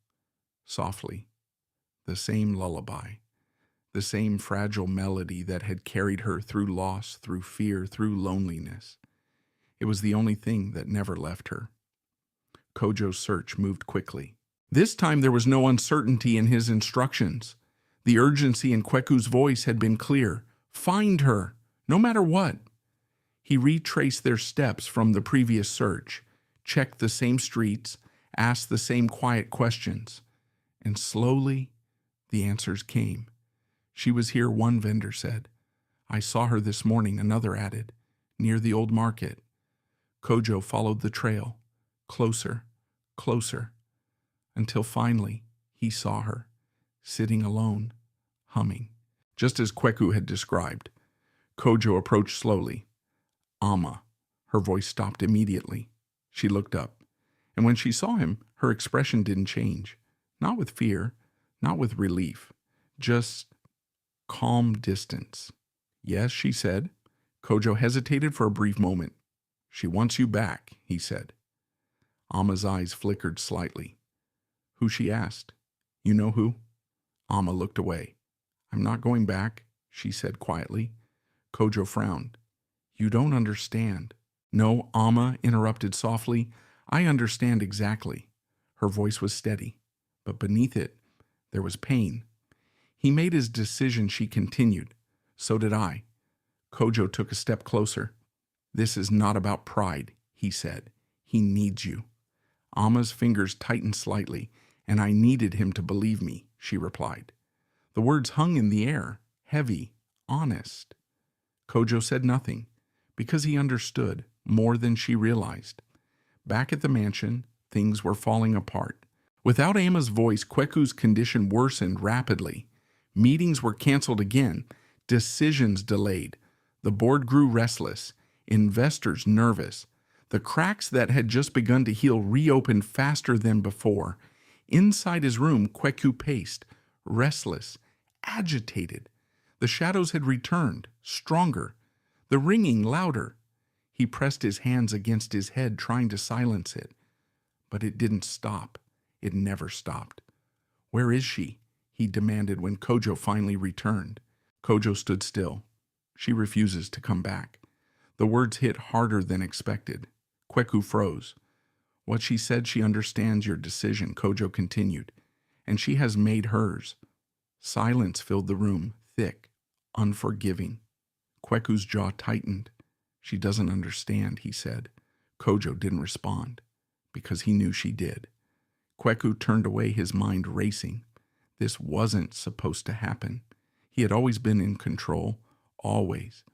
Softly. The same lullaby. The same fragile melody that had carried her through loss, through fear, through loneliness. It was the only thing that never left her. Kojo's search moved quickly. This time there was no uncertainty in his instructions. The urgency in Kweku's voice had been clear. Find her, no matter what. He retraced their steps from the previous search, checked the same streets, asked the same quiet questions. And slowly, the answers came. She was here, one vendor said. I saw her this morning, another added, near the old market. Kojo followed the trail, closer, closer, until finally he saw her, sitting alone, humming, just as Kweku had described. Kojo approached slowly. Amma. Her voice stopped immediately. She looked up, and when she saw him, her expression didn't change. Not with fear, not with relief, just calm distance. Yes, she said. Kojo hesitated for a brief moment. She wants you back, he said. Amma's eyes flickered slightly. Who, she asked. You know who? Amma looked away. I'm not going back, she said quietly. Kojo frowned. You don't understand. No, Amma interrupted softly. I understand exactly. Her voice was steady, but beneath it, there was pain. He made his decision, she continued. So did I. Kojo took a step closer. This is not about pride, he said. He needs you. Amma's fingers tightened slightly, and I needed him to believe me, she replied. The words hung in the air, heavy, honest. Kojo said nothing, because he understood more than she realized. Back at the mansion, things were falling apart. Without Amma's voice, Kweku's condition worsened rapidly. Meetings were canceled again, decisions delayed. The board grew restless, investors nervous. The cracks that had just begun to heal reopened faster than before. Inside his room, Kweku paced, restless, agitated. The shadows had returned, stronger, the ringing louder. He pressed his hands against his head, trying to silence it. But it didn't stop. It never stopped. Where is she? He demanded when Kojo finally returned. Kojo stood still. She refuses to come back. The words hit harder than expected. Kweku froze. What she said, she understands your decision, Kojo continued, and she has made hers. Silence filled the room, thick, unforgiving. Kweku's jaw tightened. She doesn't understand, he said. Kojo didn't respond, because he knew she did. Kweku turned away, his mind racing. This wasn't supposed to happen. He had always been in control, always.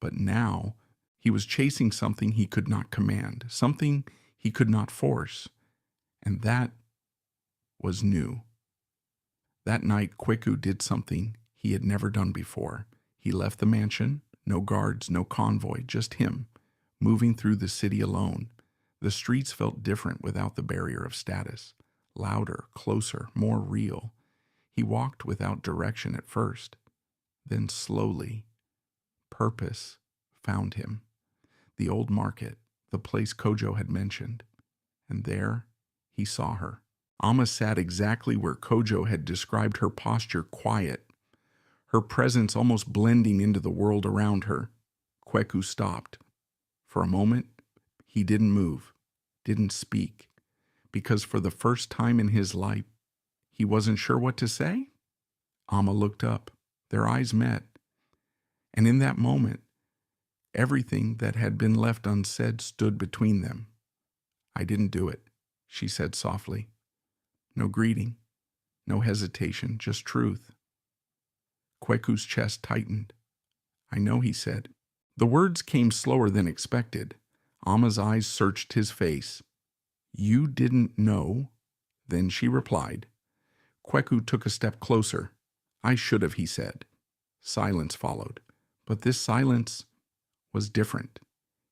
But now, he was chasing something he could not command, something he could not force. And that was new. That night, Kweku did something he had never done before. He left the mansion, no guards, no convoy, just him, moving through the city alone. The streets felt different without the barrier of status. Louder, closer, more real. He walked without direction at first. Then slowly, purpose found him. The old market, the place Kojo had mentioned. And there, he saw her. Amma sat exactly where Kojo had described her posture, quiet. her presence almost blending into the world around her. Kweku stopped. For a moment, he didn't move, didn't speak, because for the first time in his life, he wasn't sure what to say. Amma looked up. Their eyes met. And in that moment, everything that had been left unsaid stood between them. "I didn't do it," she said softly. No greeting, no hesitation, just truth. Kweku's chest tightened. "I know," he said. The words came slower than expected. Amma's eyes searched his face. "You didn't know?" Then she replied. Kweku took a step closer. "I should have," he said. Silence followed. But this silence was different.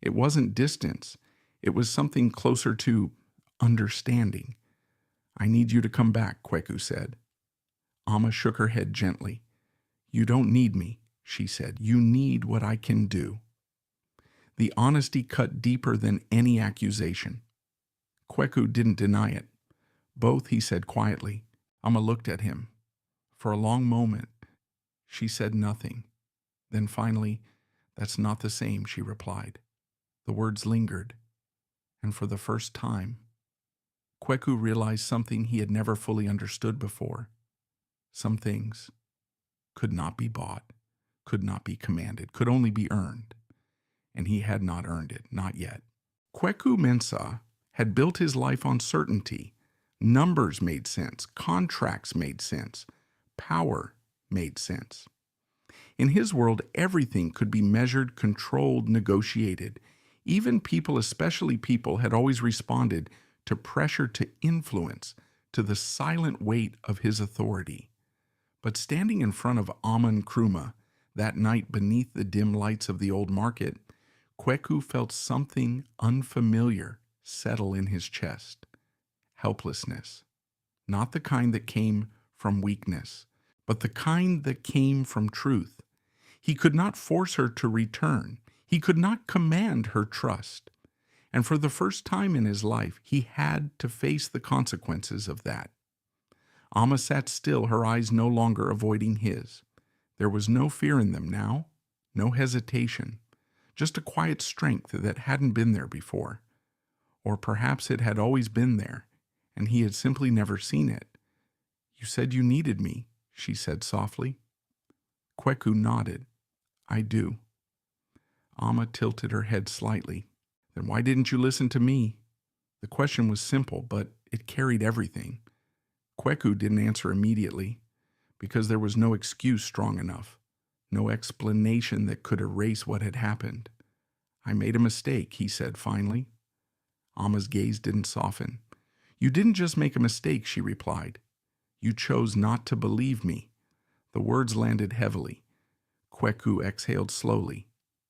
It wasn't distance. It was something closer to understanding. "I need you to come back," Kweku said. Amma shook her head gently. "You don't need me," she said. "You need what I can do." The honesty cut deeper than any accusation. Kweku didn't deny it. "Both," he said quietly. Amma looked at him. For a long moment, she said nothing. Then finally, "That's not the same," she replied. The words lingered. And for the first time, Kweku realized something he had never fully understood before. Some things could not be bought, could not be commanded, could only be earned. And he had not earned it, not yet. Kweku Mensah had built his life on certainty. Numbers made sense, contracts made sense, power made sense. In his world, everything could be measured, controlled, negotiated. Even people, especially people, had always responded to pressure to influence, to the silent weight of his authority. But standing in front of Amma Nkrumah that night beneath the dim lights of the old market, Kweku felt something unfamiliar settle in his chest. Helplessness. Not the kind that came from weakness, but the kind that came from truth. He could not force her to return. He could not command her trust. And for the first time in his life, he had to face the consequences of that. Amma sat still, her eyes no longer avoiding his. There was no fear in them now, no hesitation, just a quiet strength that hadn't been there before. Or perhaps it had always been there, and he had simply never seen it. "You said you needed me," she said softly. Kweku nodded. "I do." Amma tilted her head slightly. "Then why didn't you listen to me?" The question was simple, but it carried everything. Kweku didn't answer immediately, because there was no excuse strong enough, no explanation that could erase what had happened. "I made a mistake," he said finally. Amma's gaze didn't soften. "You didn't just make a mistake," she replied. "You chose not to believe me." The words landed heavily. Kweku exhaled slowly.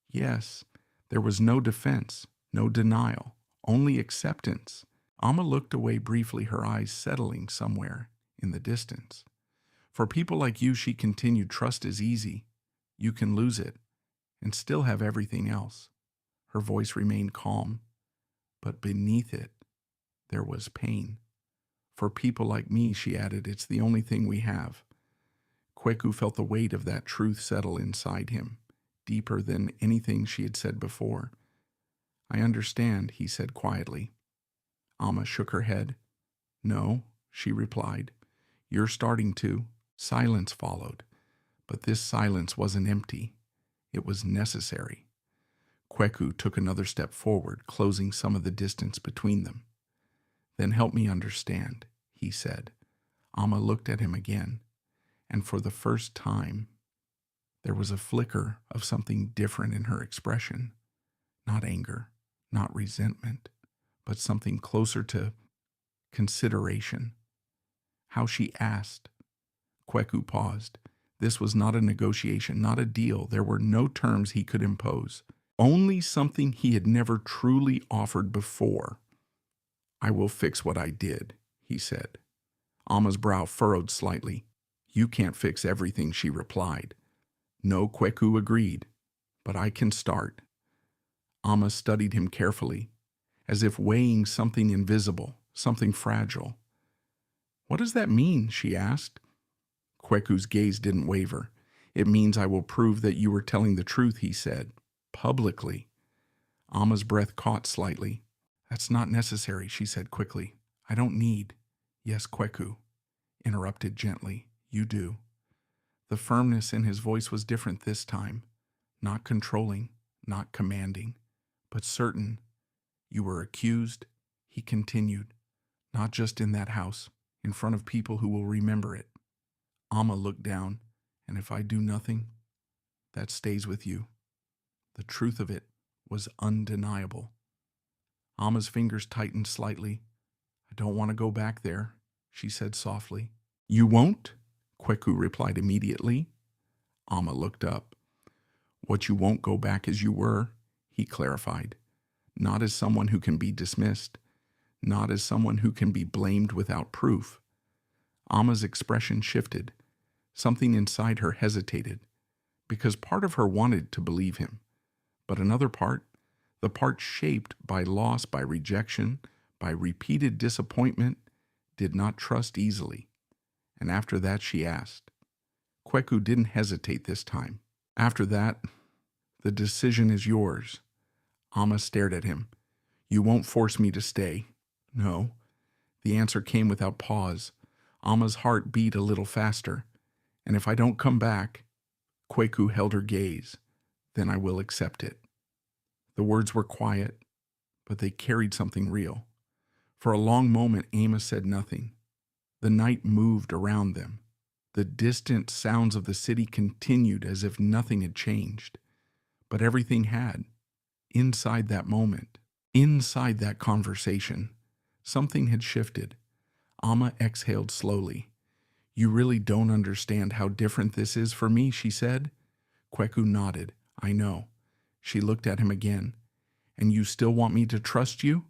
Yes, there was no defense, no denial, only acceptance. Amma looked away briefly, her eyes settling somewhere in the distance. "For people like you," she continued, "trust is easy. You can lose it and still have everything else." Her voice remained calm, but beneath it, there was pain. "For people like me," she added, "it's the only thing we have." Kweku felt the weight of that truth settle inside him, deeper than anything she had said before. "I understand," he said quietly. Amma shook her head. "No," she replied. "You're starting to." Silence followed, but this silence wasn't empty. It was necessary. Kweku took another step forward, closing some of the distance between them. "Then help me understand," he said. Amma looked at him again, and for the first time, there was a flicker of something different in her expression. Not anger, not resentment, but something closer to consideration. How she asked. Kweku paused. This was not a negotiation, not a deal. There were no terms he could impose. Only something he had never truly offered before. "I will fix what I did," he said. Amma's brow furrowed slightly. "You can't fix everything," she replied. "No," Kweku agreed, "but I can start." Amma studied him carefully, as if weighing something invisible, something fragile. "What does that mean?" she asked. Kweku's gaze didn't waver. It means I will prove that you were telling the truth, he said, publicly. Amma's breath caught slightly. That's not necessary, she said quickly. I don't need. Yes, Kweku interrupted gently. You do. The firmness in his voice was different this time. Not controlling, not commanding, but certain. You were accused, he continued, not just in that house, in front of people who will remember it. Amma looked down, and if I do nothing, that stays with you. The truth of it was undeniable. Amma's fingers tightened slightly. I don't want to go back there, she said softly. You won't? Kweku replied immediately. Amma looked up. What you won't go back as you were, he clarified. Not as someone who can be dismissed, not as someone who can be blamed without proof. Amma's expression shifted. Something inside her hesitated, because part of her wanted to believe him, but another part, the part shaped by loss, by rejection, by repeated disappointment, did not trust easily. And after that she asked. Kweku didn't hesitate this time. After that, the decision is yours. Amma stared at him. You won't force me to stay. No. The answer came without pause. Amma's heart beat a little faster. And if I don't come back, Kweku held her gaze, then I will accept it. The words were quiet, but they carried something real. For a long moment, Amma said nothing. The night moved around them. The distant sounds of the city continued as if nothing had changed. But everything had. Inside that moment, inside that conversation, something had shifted. Amma exhaled slowly. You really don't understand how different this is for me, she said. Kweku nodded. I know. She looked at him again. And you still want me to trust you?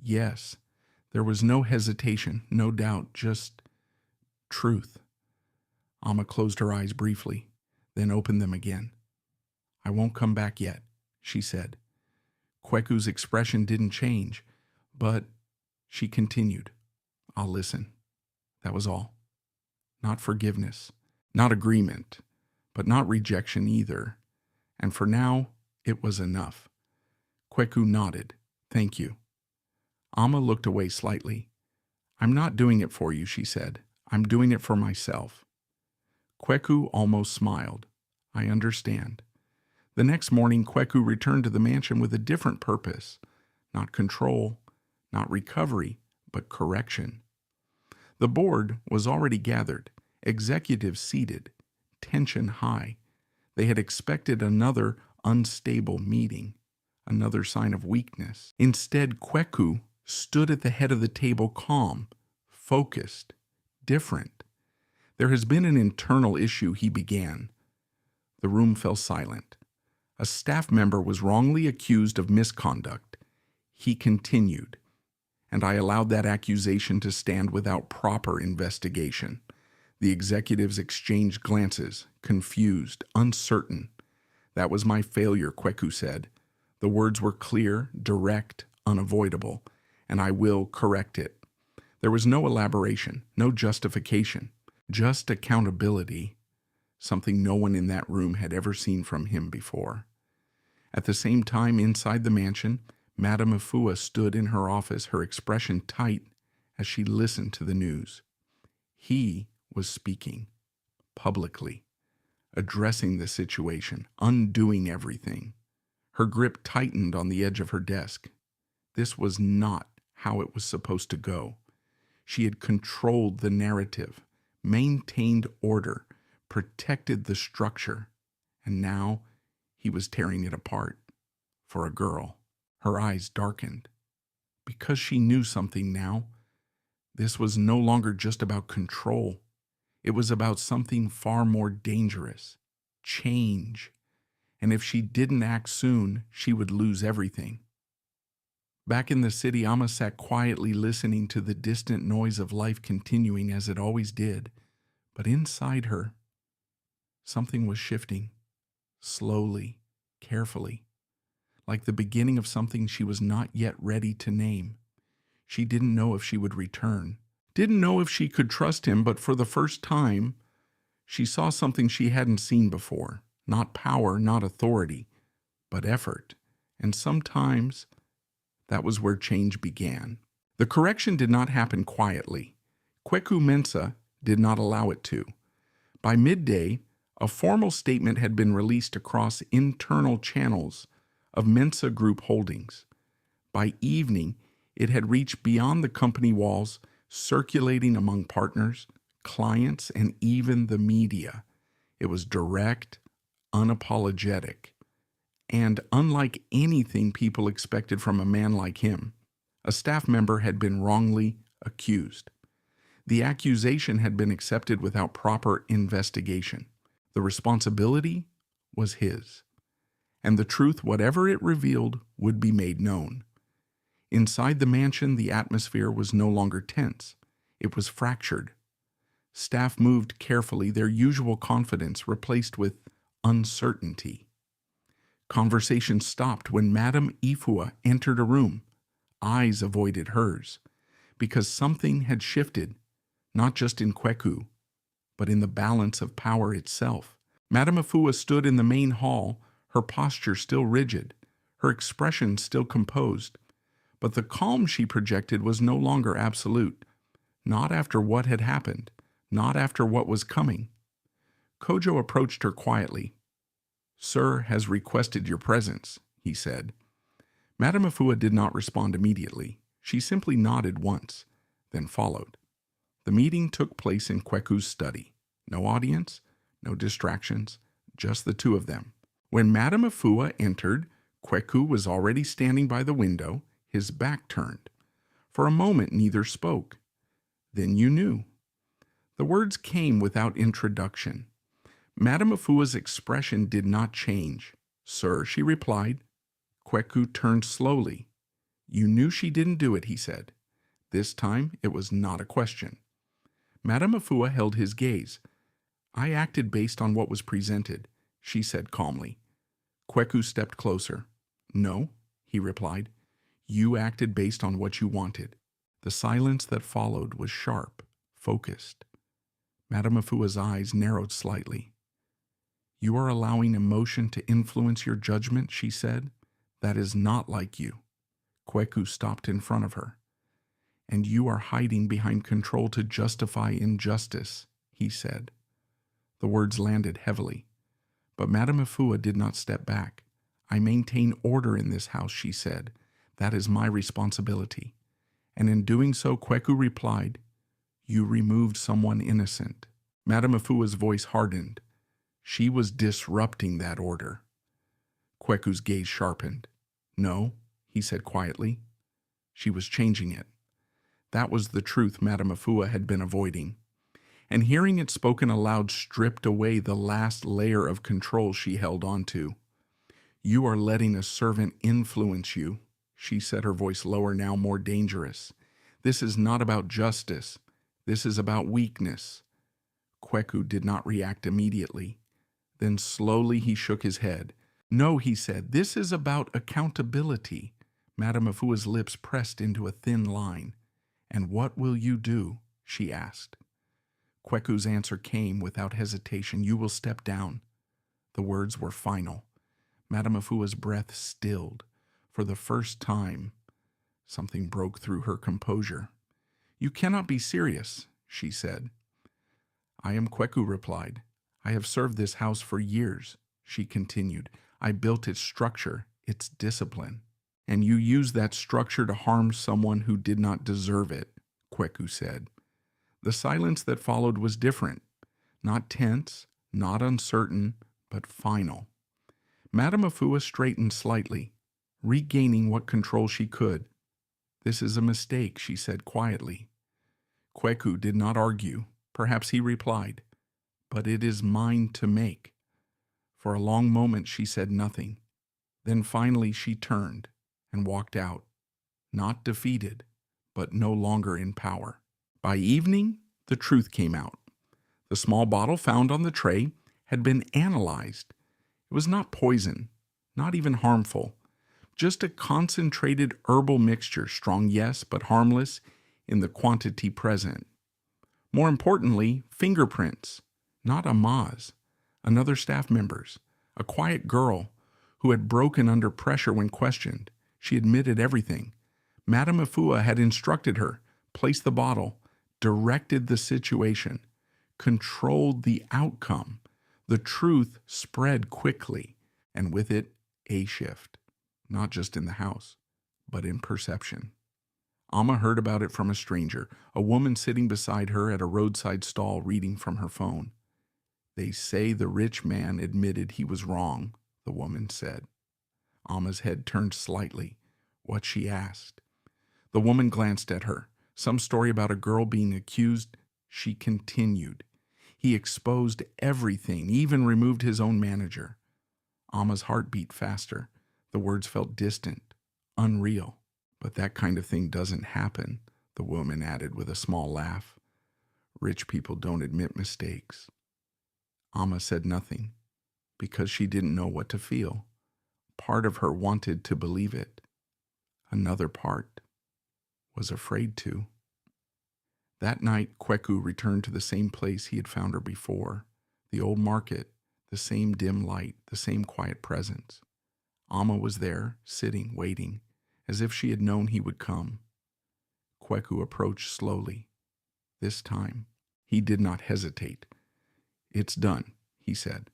Yes. There was no hesitation, no doubt, just truth. Amma closed her eyes briefly, then opened them again. I won't come back yet, she said. Kweku's expression didn't change, but she continued. I'll listen. That was all. Not forgiveness, not agreement, but not rejection either. And for now, it was enough. Kweku nodded. Thank you. Amma looked away slightly. I'm not doing it for you, she said. I'm doing it for myself. Kweku almost smiled. I understand. The next morning, Kweku returned to the mansion with a different purpose. Not control, not recovery, but correction. The board was already gathered, executives seated, tension high. They had expected another unstable meeting, another sign of weakness. Instead, Kweku stood at the head of the table calm, focused, different. There has been an internal issue, he began. The room fell silent. A staff member was wrongly accused of misconduct. He continued, and I allowed that accusation to stand without proper investigation. The executives exchanged glances, confused, uncertain. That was my failure, Kweku said. The words were clear, direct, unavoidable, and I will correct it. There was no elaboration, no justification, just accountability, something no one in that room had ever seen from him before. At the same time, inside the mansion, Madame Afua stood in her office, her expression tight as she listened to the news. He was speaking, publicly, addressing the situation, undoing everything. Her grip tightened on the edge of her desk. This was not how it was supposed to go. She had controlled the narrative, maintained order, protected the structure, and now he was tearing it apart. For a girl, her eyes darkened. Because she knew something now, this was no longer just about control. It was about something far more dangerous, change. And if she didn't act soon, she would lose everything. Back in the city, Amma sat quietly listening to the distant noise of life continuing as it always did. But inside her, something was shifting, slowly, carefully, like the beginning of something she was not yet ready to name. She didn't know if she would return, didn't know if she could trust him, but for the first time, She saw something she hadn't seen before. Not power, not authority, but effort. And sometimes that was where change began. The correction did not happen quietly. Kweku Mensah did not allow it to. By midday, a formal statement had been released across internal channels of Mensah Group Holdings. By evening, it had reached beyond the company walls, circulating among partners, clients, and even the media. It was direct, unapologetic, and unlike anything people expected from a man like him. A staff member had been wrongly accused. The accusation had been accepted without proper investigation. The responsibility was his, and the truth, whatever it revealed, would be made known. Inside the mansion, the atmosphere was no longer tense. It was fractured. Staff moved carefully, their usual confidence replaced with uncertainty. Conversation stopped when Madame Ifua entered a room. Eyes avoided hers, because something had shifted, not just in Kweku, but in the balance of power itself. Madame Ifua stood in the main hall, her posture still rigid, her expression still composed, but the calm she projected was no longer absolute, not after what had happened, not after what was coming. Kojo approached her quietly. "Sir has requested your presence," he said. Madame Ifua did not respond immediately. She simply nodded once, then followed. The meeting took place in Kweku's study. No audience, no distractions, just the two of them. When Madame Ifua entered, Kweku was already standing by the window, his back turned. For a moment neither spoke. Then you knew. The words came without introduction. Madame Ifua's expression did not change. "Sir," she replied. Kweku turned slowly. "You knew she didn't do it," he said. This time it was not a question. Madame Ifua held his gaze. "I acted based on what was presented," she said calmly. Kweku stepped closer. "No," he replied. "You acted based on what you wanted." The silence that followed was sharp, focused. Madame Ifua's eyes narrowed slightly. "You are allowing emotion to influence your judgment," she said. "That is not like you." Kweku stopped in front of her. "And you are hiding behind control to justify injustice," he said. The words landed heavily. But Madame Ifua did not step back. "I maintain order in this house," she said. "That is my responsibility." And in doing so, Kweku replied, "You removed someone innocent." Madame Ifua's voice hardened. She was disrupting that order. Kweku's gaze sharpened. "No," he said quietly. She was changing it. That was the truth Madame Ifua had been avoiding. And hearing it spoken aloud stripped away the last layer of control she held onto. "You are letting a servant influence you," she said, her voice lower now, more dangerous. "This is not about justice. This is about weakness." Kweku did not react immediately. Then slowly he shook his head. "No," he said, "this is about accountability." Madame Ifua's lips pressed into a thin line. "And what will you do?" she asked. Kweku's answer came without hesitation. "You will step down." The words were final. Madame Ifua's breath stilled. For the first time, something broke through her composure. "You cannot be serious," she said. "I am," Kweku replied. "I have served this house for years," she continued. "I built its structure, its discipline. And you used that structure to harm someone who did not deserve it," Kweku said. The silence that followed was different. Not tense, not uncertain, but final. Madame Ifua straightened slightly, regaining what control she could. "This is a mistake," she said quietly. Kweku did not argue. Perhaps he replied, "But it is mine to make." For a long moment she said nothing. Then finally she turned and walked out, not defeated, but no longer in power. By evening, the truth came out. The small bottle found on the tray had been analyzed. It was not poison, not even harmful, just a concentrated herbal mixture, strong yes, but harmless in the quantity present. More importantly, fingerprints, Not Ama's, another staff member's, a quiet girl who had broken under pressure when questioned. She admitted everything. Madame Afua had instructed her, placed the bottle, directed the situation, controlled the outcome. The truth spread quickly, and with it, a shift, not just in the house, but in perception. Amma heard about it from a stranger, a woman sitting beside her at a roadside stall reading from her phone. They say the rich man admitted he was wrong, the woman said. Amma's head turned slightly. What she asked. The woman glanced at her. Some story about a girl being accused. She continued. He exposed everything, even removed his own manager. Amma's heart beat faster. The words felt distant, unreal. But that kind of thing doesn't happen, the woman added with a small laugh. Rich people don't admit mistakes. Amma said nothing, because she didn't know what to feel. Part of her wanted to believe it. Another part was afraid to. That night, Kweku returned to the same place he had found her before, the old market, the same dim light, the same quiet presence. Amma was there, sitting, waiting, as if she had known he would come. Kweku approached slowly. This time, he did not hesitate. It's done, he said.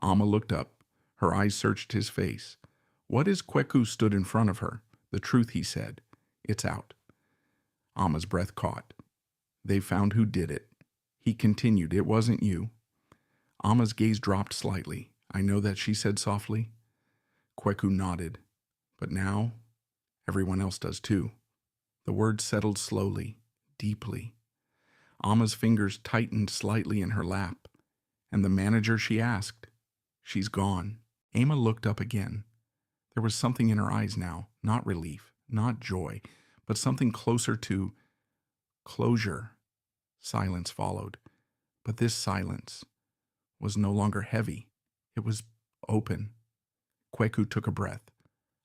Amma looked up. Her eyes searched his face. What as Kweku stood in front of her? The truth, he said. It's out. Amma's breath caught. They found who did it. He continued, it wasn't you. Amma's gaze dropped slightly. I know that, she said softly. Kweku nodded. But now, everyone else does too. The words settled slowly, deeply. Amma's fingers tightened slightly in her lap. And the manager, she asked. She's gone. Amma looked up again. There was something in her eyes now, not relief, not joy, but something closer to closure. Silence followed. But this silence was no longer heavy. It was open. Kweku took a breath.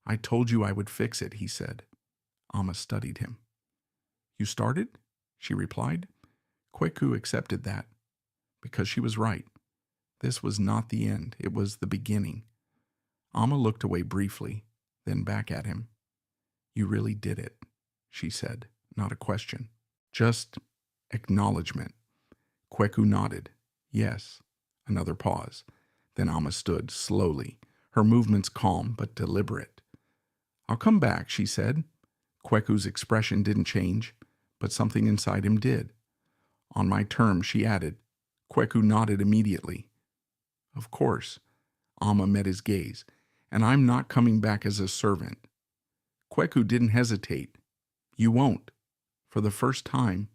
I told you I would fix it, he said. Amma studied him. You started? She replied. Kweku accepted that, because she was right. This was not the end. It was the beginning. Amma looked away briefly, then back at him. You really did it, she said, not a question. Just acknowledgement. Kweku nodded. Yes. Another pause. Then Amma stood slowly, her movements calm but deliberate. I'll come back, she said. Kweku's expression didn't change, but something inside him did. On my terms, she added. Kweku nodded immediately. Of course. Amma met his gaze. And I'm not coming back as a servant. Kweku didn't hesitate. You won't. For the first time,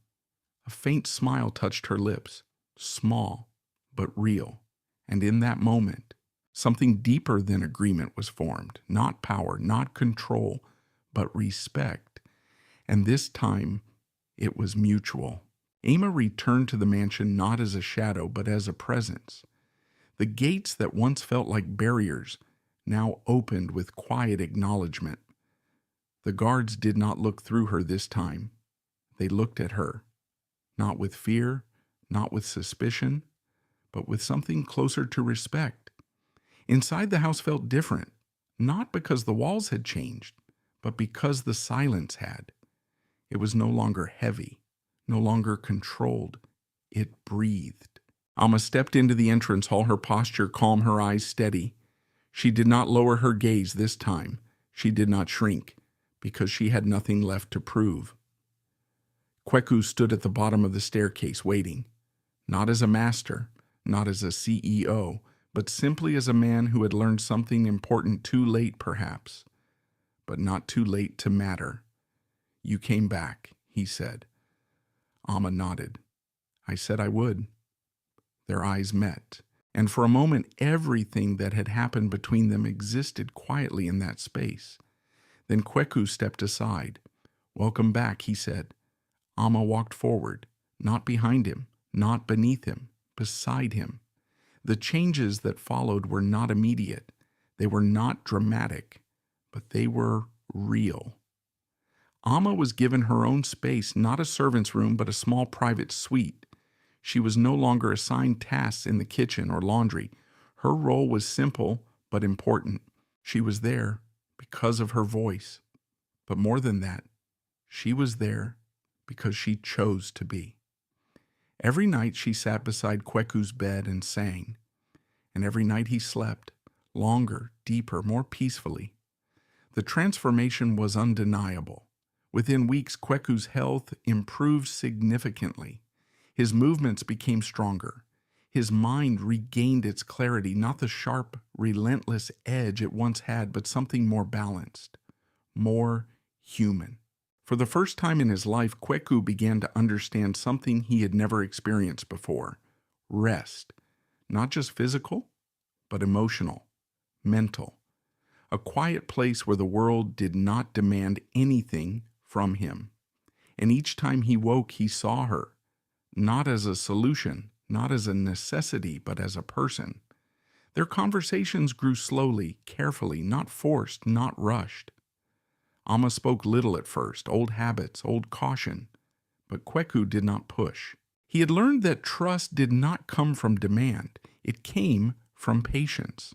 a faint smile touched her lips, small but real. And in that moment, something deeper than agreement was formed. Not power, not control, but respect. And this time, it was mutual. Amma returned to the mansion not as a shadow, but as a presence. The gates that once felt like barriers now opened with quiet acknowledgement. The guards did not look through her this time. They looked at her, not with fear, not with suspicion, but with something closer to respect. Inside the house felt different, not because the walls had changed, but because the silence had. It was no longer heavy, no longer controlled. It breathed. Amma stepped into the entrance hall, her posture calm, her eyes steady. She did not lower her gaze this time. She did not shrink, because she had nothing left to prove. Kweku stood at the bottom of the staircase, waiting, not as a master, not as a CEO, but simply as a man who had learned something important too late, perhaps, but not too late to matter. You came back, he said. Amma nodded. I said I would. Their eyes met, and for a moment everything that had happened between them existed quietly in that space. Then Kweku stepped aside. Welcome back, he said. Amma walked forward, not behind him, not beneath him, beside him. The changes that followed were not immediate. They were not dramatic, but they were real. Amma was given her own space, not a servant's room, but a small private suite. She was no longer assigned tasks in the kitchen or laundry. Her role was simple but important. She was there because of her voice. But more than that, she was there because she chose to be. Every night she sat beside Kweku's bed and sang. And every night he slept, longer, deeper, more peacefully. The transformation was undeniable. Within weeks, Kweku's health improved significantly. His movements became stronger. His mind regained its clarity, not the sharp, relentless edge it once had, but something more balanced, more human. For the first time in his life, Kweku began to understand something he had never experienced before: rest, not just physical, but emotional, mental. A quiet place where the world did not demand anything from him. And each time he woke, he saw her, not as a solution, not as a necessity, but as a person. Their conversations grew slowly, carefully, not forced, not rushed. Amma spoke little at first, old habits, old caution, but Kweku did not push. He had learned that trust did not come from demand. It came from patience.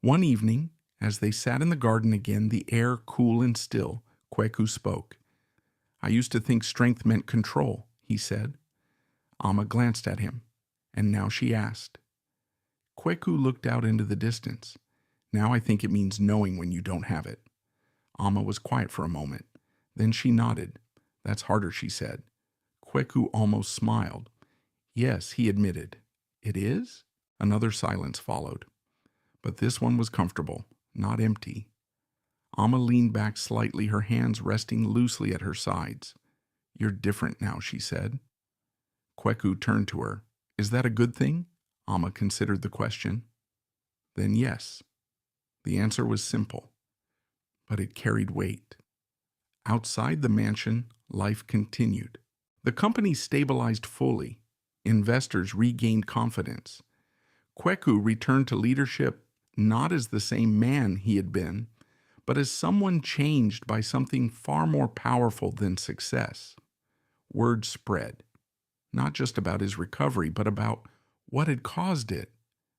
One evening, as they sat in the garden again, the air cool and still, Kweku spoke. "I used to think strength meant control," he said. Amma glanced at him, and now she asked. Kweku looked out into the distance. "Now I think it means knowing when you don't have it." Amma was quiet for a moment. Then she nodded. "That's harder," she said. Kweku almost smiled. "Yes," he admitted. "It is?" Another silence followed. But this one was comfortable, not empty. Amma leaned back slightly, her hands resting loosely at her sides. "You're different now," she said. Kweku turned to her. "Is that a good thing?" Amma considered the question. "Then yes." The answer was simple, but it carried weight. Outside the mansion, life continued. The company stabilized fully. Investors regained confidence. Kweku returned to leadership not as the same man he had been, but as someone changed by something far more powerful than success. Word spread, not just about his recovery, but about what had caused it.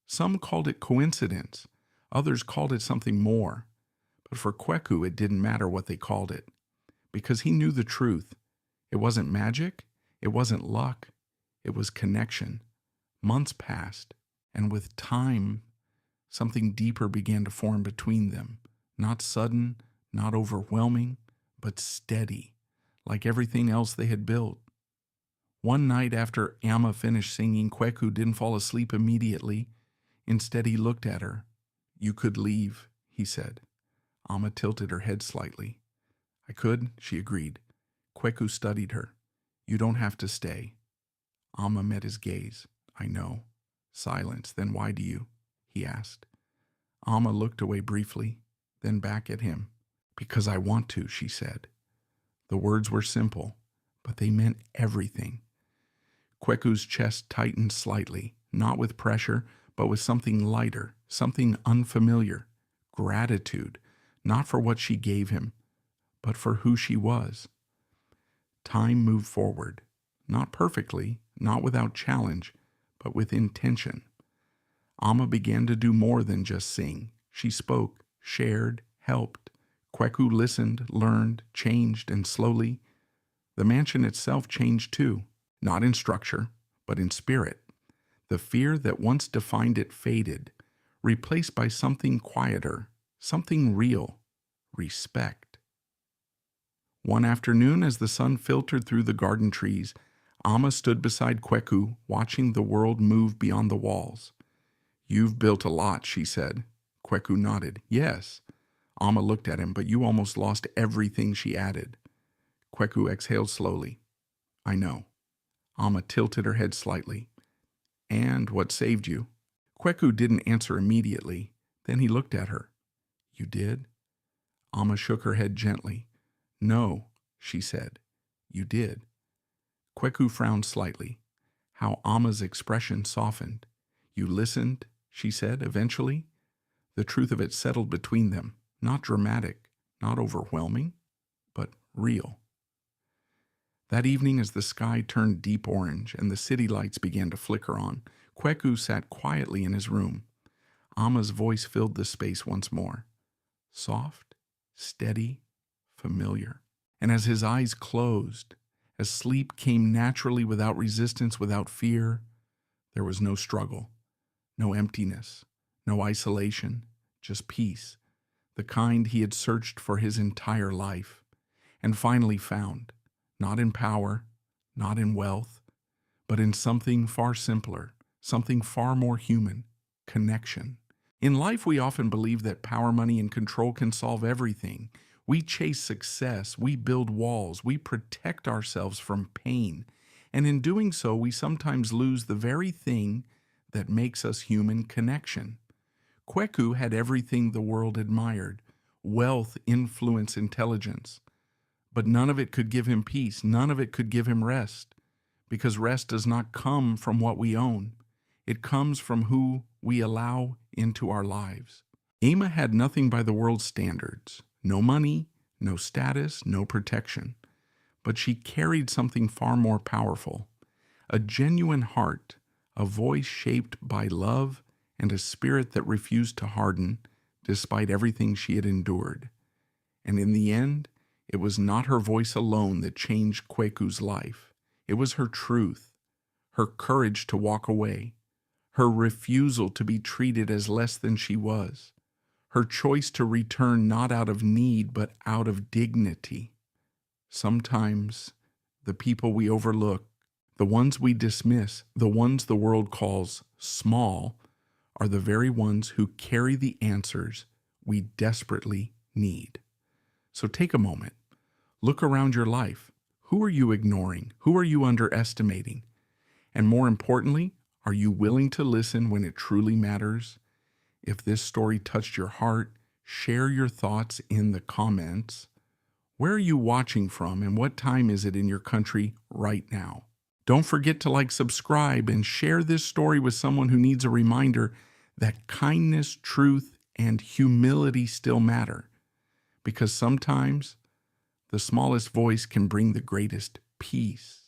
Some called it coincidence. Others called it something more. But for Kweku, it didn't matter what they called it, because he knew the truth. It wasn't magic. It wasn't luck. It was connection. Months passed, and with time, something deeper began to form between them. Not sudden, not overwhelming, but steady, like everything else they had built. One night after Amma finished singing, Kweku didn't fall asleep immediately. Instead, he looked at her. "You could leave," he said. Amma tilted her head slightly. "I could," she agreed. Kweku studied her. "You don't have to stay." Amma met his gaze. "I know." Silence. "Then why do you?" he asked. Amma looked away briefly, then back at him. "Because I want to," she said. The words were simple, but they meant everything. Kweku's chest tightened slightly, not with pressure, but with something lighter, something unfamiliar. Gratitude, not for what she gave him, but for who she was. Time moved forward, not perfectly, not without challenge, but with intention. Amma began to do more than just sing. She spoke, shared, helped. Kweku listened, learned, changed, and slowly, the mansion itself changed too, not in structure, but in spirit. The fear that once defined it faded, replaced by something quieter, something real: respect. One afternoon, as the sun filtered through the garden trees, Amma stood beside Kweku, watching the world move beyond the walls. "You've built a lot," she said. Kweku nodded. "Yes." Amma looked at him. "But you almost lost everything," she added. Kweku exhaled slowly. "I know." Amma tilted her head slightly. "And what saved you?" Kweku didn't answer immediately. Then he looked at her. "You did?" Amma shook her head gently. "No," she said. "You did." Kweku frowned slightly. How Amma's expression softened. "You listened," she said, eventually. The truth of it settled between them. Not dramatic, not overwhelming, but real. That evening, as the sky turned deep orange and the city lights began to flicker on, Kweku sat quietly in his room. Amma's voice filled the space once more. Soft, steady, familiar. And as his eyes closed, as sleep came naturally without resistance, without fear, there was no struggle, no emptiness, no isolation, just peace, the kind he had searched for his entire life, and finally found, not in power, not in wealth, but in something far simpler, something far more human, connection. In life, we often believe that power, money, and control can solve everything. We chase success, we build walls, we protect ourselves from pain, and in doing so, we sometimes lose the very thing that makes us human: connection. Kweku had everything the world admired: wealth, influence, intelligence. But none of it could give him peace, none of it could give him rest, because rest does not come from what we own. It comes from who we allow into our lives. Amma had nothing by the world's standards: no money, no status, no protection. But she carried something far more powerful: a genuine heart, a voice shaped by love, and a spirit that refused to harden despite everything she had endured. And in the end, it was not her voice alone that changed Kweku's life. It was her truth, her courage to walk away, her refusal to be treated as less than she was, her choice to return not out of need but out of dignity. Sometimes the people we overlook, the ones we dismiss, the ones the world calls small, are the very ones who carry the answers we desperately need. So take a moment. Look around your life. Who are you ignoring? Who are you underestimating? And more importantly, are you willing to listen when it truly matters? If this story touched your heart, share your thoughts in the comments. Where are you watching from, and what time is it in your country right now? Don't forget to subscribe, and share this story with someone who needs a reminder that kindness, truth, and humility still matter. Because sometimes the smallest voice can bring the greatest peace.